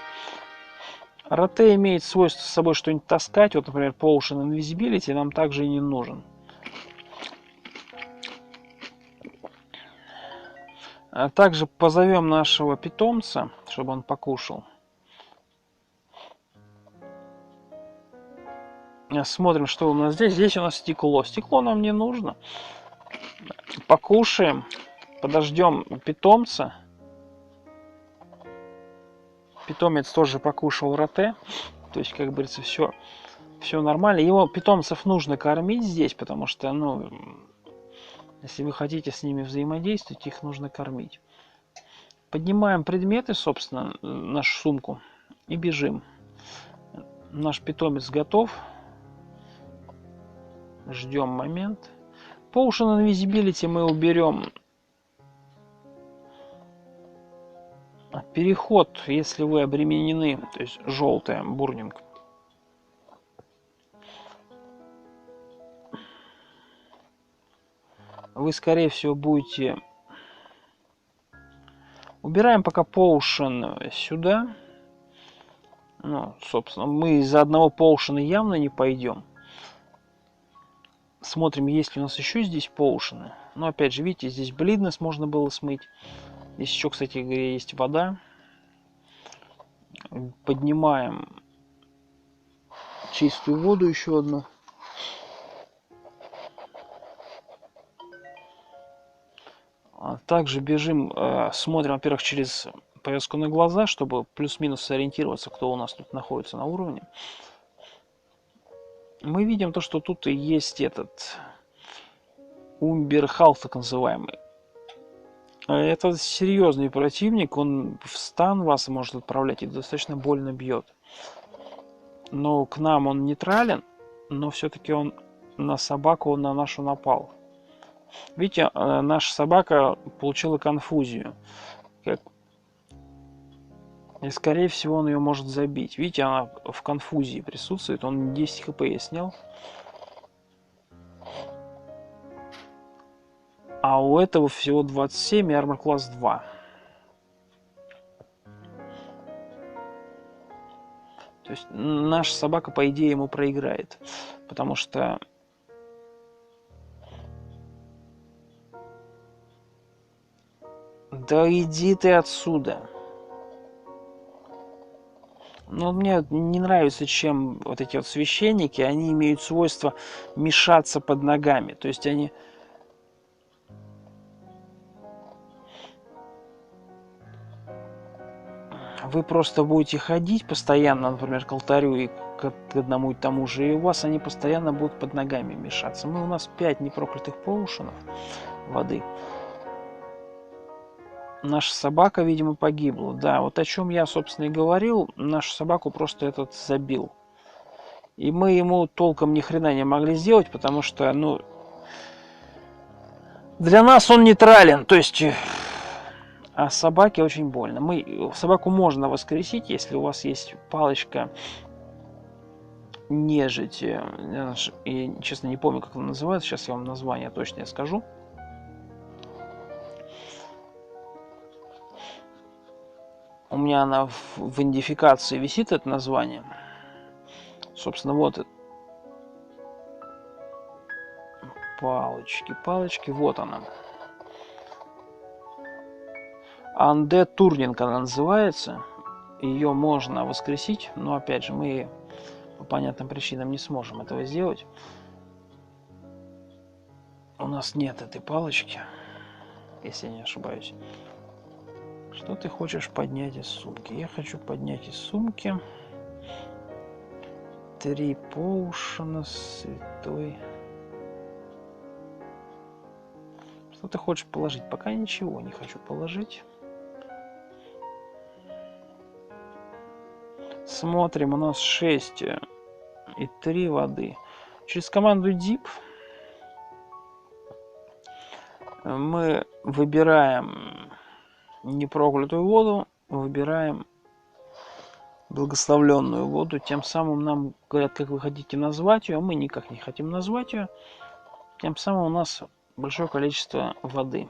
Роте имеет свойство с собой что-нибудь таскать. Вот, например, Potion Invisibility нам также и не нужен. А также позовем нашего питомца, чтобы он покушал. Смотрим, что у нас здесь. Здесь у нас стекло. Стекло нам не нужно. Покушаем. Подождем питомца. Питомец тоже покушал роте. То есть, как говорится, все нормально. Его питомцев нужно кормить здесь, потому что, ну, если вы хотите с ними взаимодействовать, их нужно кормить. Поднимаем предметы, собственно, нашу сумку и бежим. Наш питомец готов. Ждем момент. Potion Invisibility мы уберем. Переход, если вы обременены, то есть желтая, бурнинг. Вы, скорее всего, будете... Убираем пока Potion сюда. Ну, собственно, мы из-за одного Potion явно не пойдем. Смотрим, есть ли у нас еще здесь Potion. Но, опять же, видите, здесь блиднес можно было смыть. Здесь еще, кстати говоря, есть вода. Поднимаем чистую воду еще одну. Также бежим, смотрим, во-первых, через повязку на глаза, чтобы плюс-минус сориентироваться, кто у нас тут находится на уровне. Мы видим то, что тут и есть этот Умберхалф, так называемый. Это серьезный противник, он в стан вас может отправлять и достаточно больно бьет. Но к нам он нейтрален, но все-таки он на собаку, он на нашу напал. Видите, наша собака получила конфузию. И скорее всего он ее может забить. Видите, она в конфузии присутствует, он 10 хп снял. А у этого всего 27 и армор класс 2. То есть наша собака, по идее, ему проиграет. Потому что... Да иди ты отсюда. Ну, мне не нравится, чем вот эти вот священники, они имеют свойство мешаться под ногами. То есть они... Вы просто будете ходить постоянно, например, к алтарю и к одному и тому же, и у вас они постоянно будут под ногами мешаться. У нас 5 непроклятых поушенов воды. Наша собака, видимо, погибла. Да, вот о чем я, собственно, и говорил. Нашу собаку просто этот забил. И мы ему толком ни хрена не могли сделать, потому что, ну... Для нас он нейтрален, то есть... А собаке очень больно. Собаку можно воскресить, если у вас есть палочка нежити. Я, честно, не помню, как она называется. Сейчас я вам название точно скажу. У меня она в идентификации висит, это название. Собственно, вот это. Палочки, вот она. Undead Turning она называется. Ее можно воскресить, но опять же мы по понятным причинам не сможем этого сделать. У нас нет этой палочки, если я не ошибаюсь. Что ты хочешь поднять из сумки? Я хочу поднять из сумки 3 поушена святой. Что ты хочешь положить? Пока ничего не хочу положить. Смотрим, у нас 6 и 3 воды. Через команду Deep мы выбираем непроклятую воду, выбираем благословленную воду. Тем самым нам говорят, как вы хотите назвать ее, а мы никак не хотим назвать ее. Тем самым у нас большое количество воды,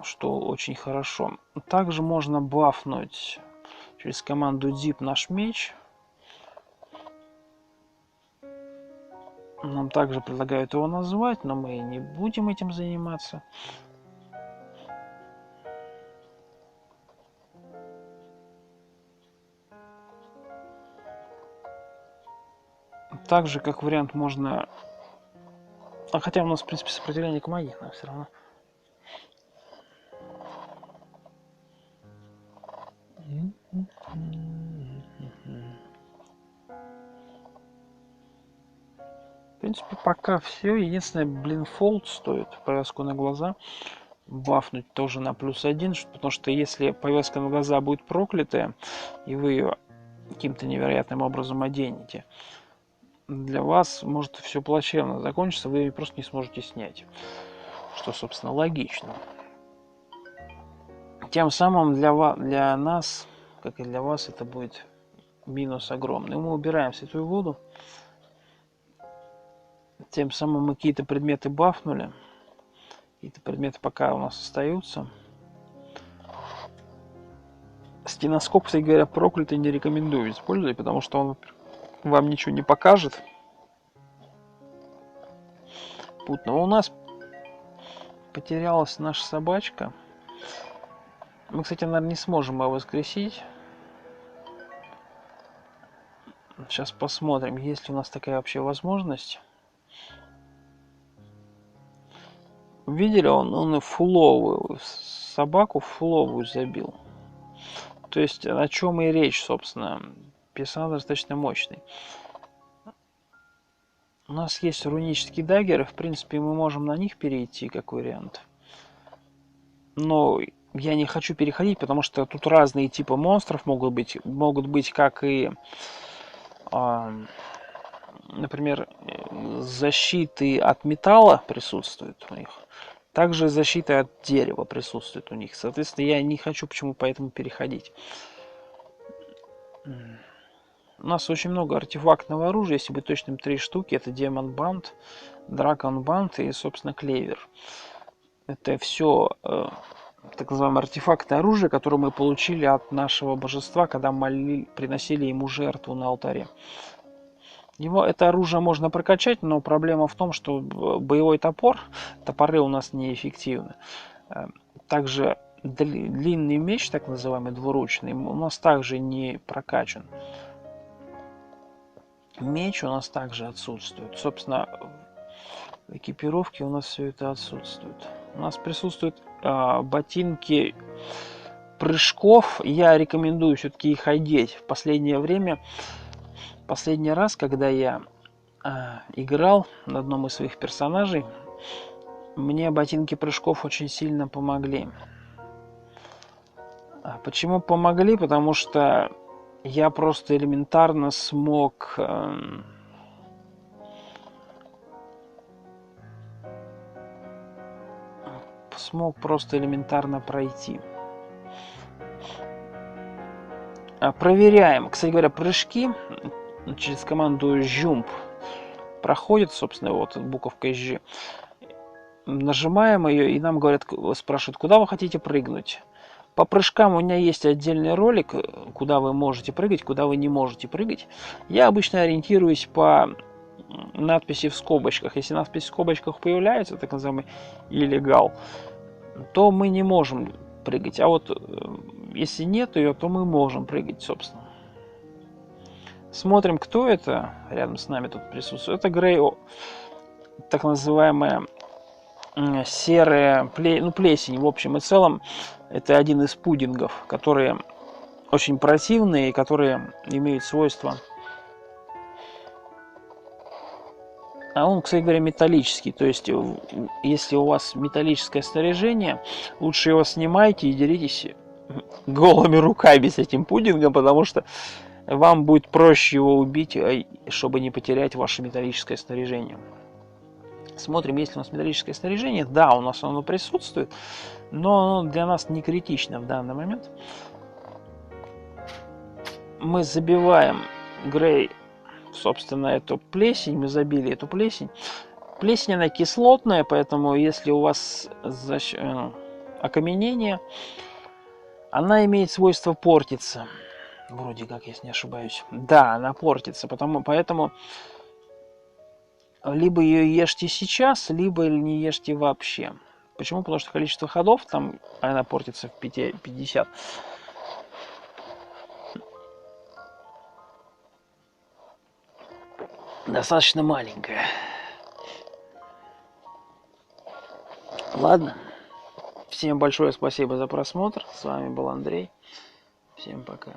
что очень хорошо. Также можно бафнуть через команду Deep наш меч. Нам также предлагают его назвать, но мы не будем этим заниматься. Также, как вариант, можно... хотя у нас, в принципе, сопротивление к магии, но все равно. В принципе, пока все. Единственное, Blindfold стоит, повязку на глаза, бафнуть тоже на +1, потому что если повязка на глаза будет проклятая, и вы ее каким-то невероятным образом оденете, для вас может все плачевно закончиться, вы ее просто не сможете снять. Что, собственно, логично. Тем самым для нас, как и для вас, это будет минус огромный. Мы убираем святую воду. Тем самым мы какие-то предметы бафнули. Какие-то предметы пока у нас остаются. Стеноскоп, кстати говоря, проклятый, не рекомендую использовать, потому что он вам ничего не покажет путного. У нас потерялась наша собачка. Мы, кстати, наверное, не сможем ее воскресить. Сейчас посмотрим, есть ли у нас такая вообще возможность. Видели, он фуловую собаку, фуловую забил. То есть о чем и речь, собственно. Персонаж достаточно мощный. У нас есть рунические даггеры, в принципе, мы можем на них перейти, как вариант. Но я не хочу переходить, потому что тут разные типы монстров могут быть. Могут быть как и, например, защиты от металла присутствуют у них. Также защита от дерева присутствует у них. Соответственно, я не хочу почему поэтому переходить. У нас очень много артефактного оружия, если быть точным, 3 штуки. Это Демон Банд, Дракон Банд и, собственно, Клевер. Это все так называемое артефактное оружие, которое мы получили от нашего божества, когда приносили ему жертву на алтаре. Это оружие можно прокачать, но проблема в том, что боевой топоры у нас неэффективны. Также длинный меч, так называемый двуручный, у нас также не прокачан. Меч у нас также отсутствует. Собственно, в экипировке у нас все это отсутствует. У нас присутствуют ботинки прыжков. Я рекомендую все-таки их одеть. В последнее время, последний раз, когда я играл на одном из своих персонажей, мне ботинки прыжков очень сильно помогли. Почему помогли? Потому что я просто элементарно смог просто элементарно пройти. Проверяем. Кстати говоря, прыжки через команду Jump проходят, собственно, вот буковка G. Нажимаем ее, и нам говорят, спрашивают, куда вы хотите прыгнуть. По прыжкам у меня есть отдельный ролик, куда вы можете прыгать, куда вы не можете прыгать. Я обычно ориентируюсь по надписи в скобочках. Если надпись в скобочках появляется, так называемый illegal, то мы не можем прыгать. А вот если нет ее, то мы можем прыгать, собственно. Смотрим, кто это рядом с нами тут присутствует. Это Грей, так называемая серая плесень. В общем и целом, это один из пудингов, которые очень противные и которые имеют свойства. А он, кстати говоря, металлический. То есть, если у вас металлическое снаряжение, лучше его снимайте и деритесь голыми руками с этим пудингом, потому что вам будет проще его убить, чтобы не потерять ваше металлическое снаряжение. Смотрим, есть ли у нас металлическое снаряжение. Да, у нас оно присутствует, но оно для нас не критично в данный момент. Мы забиваем Грей, собственно, эту плесень. Мы забили эту плесень. Плесень, она кислотная, поэтому если у вас окаменение, она имеет свойство портиться. Вроде как, если не ошибаюсь. Да, она портится, поэтому либо ее ешьте сейчас, либо не ешьте вообще. Почему? Потому что количество ходов, там она портится в 50. Достаточно маленькая. Ладно. Всем большое спасибо за просмотр. С вами был Андрей. Всем пока.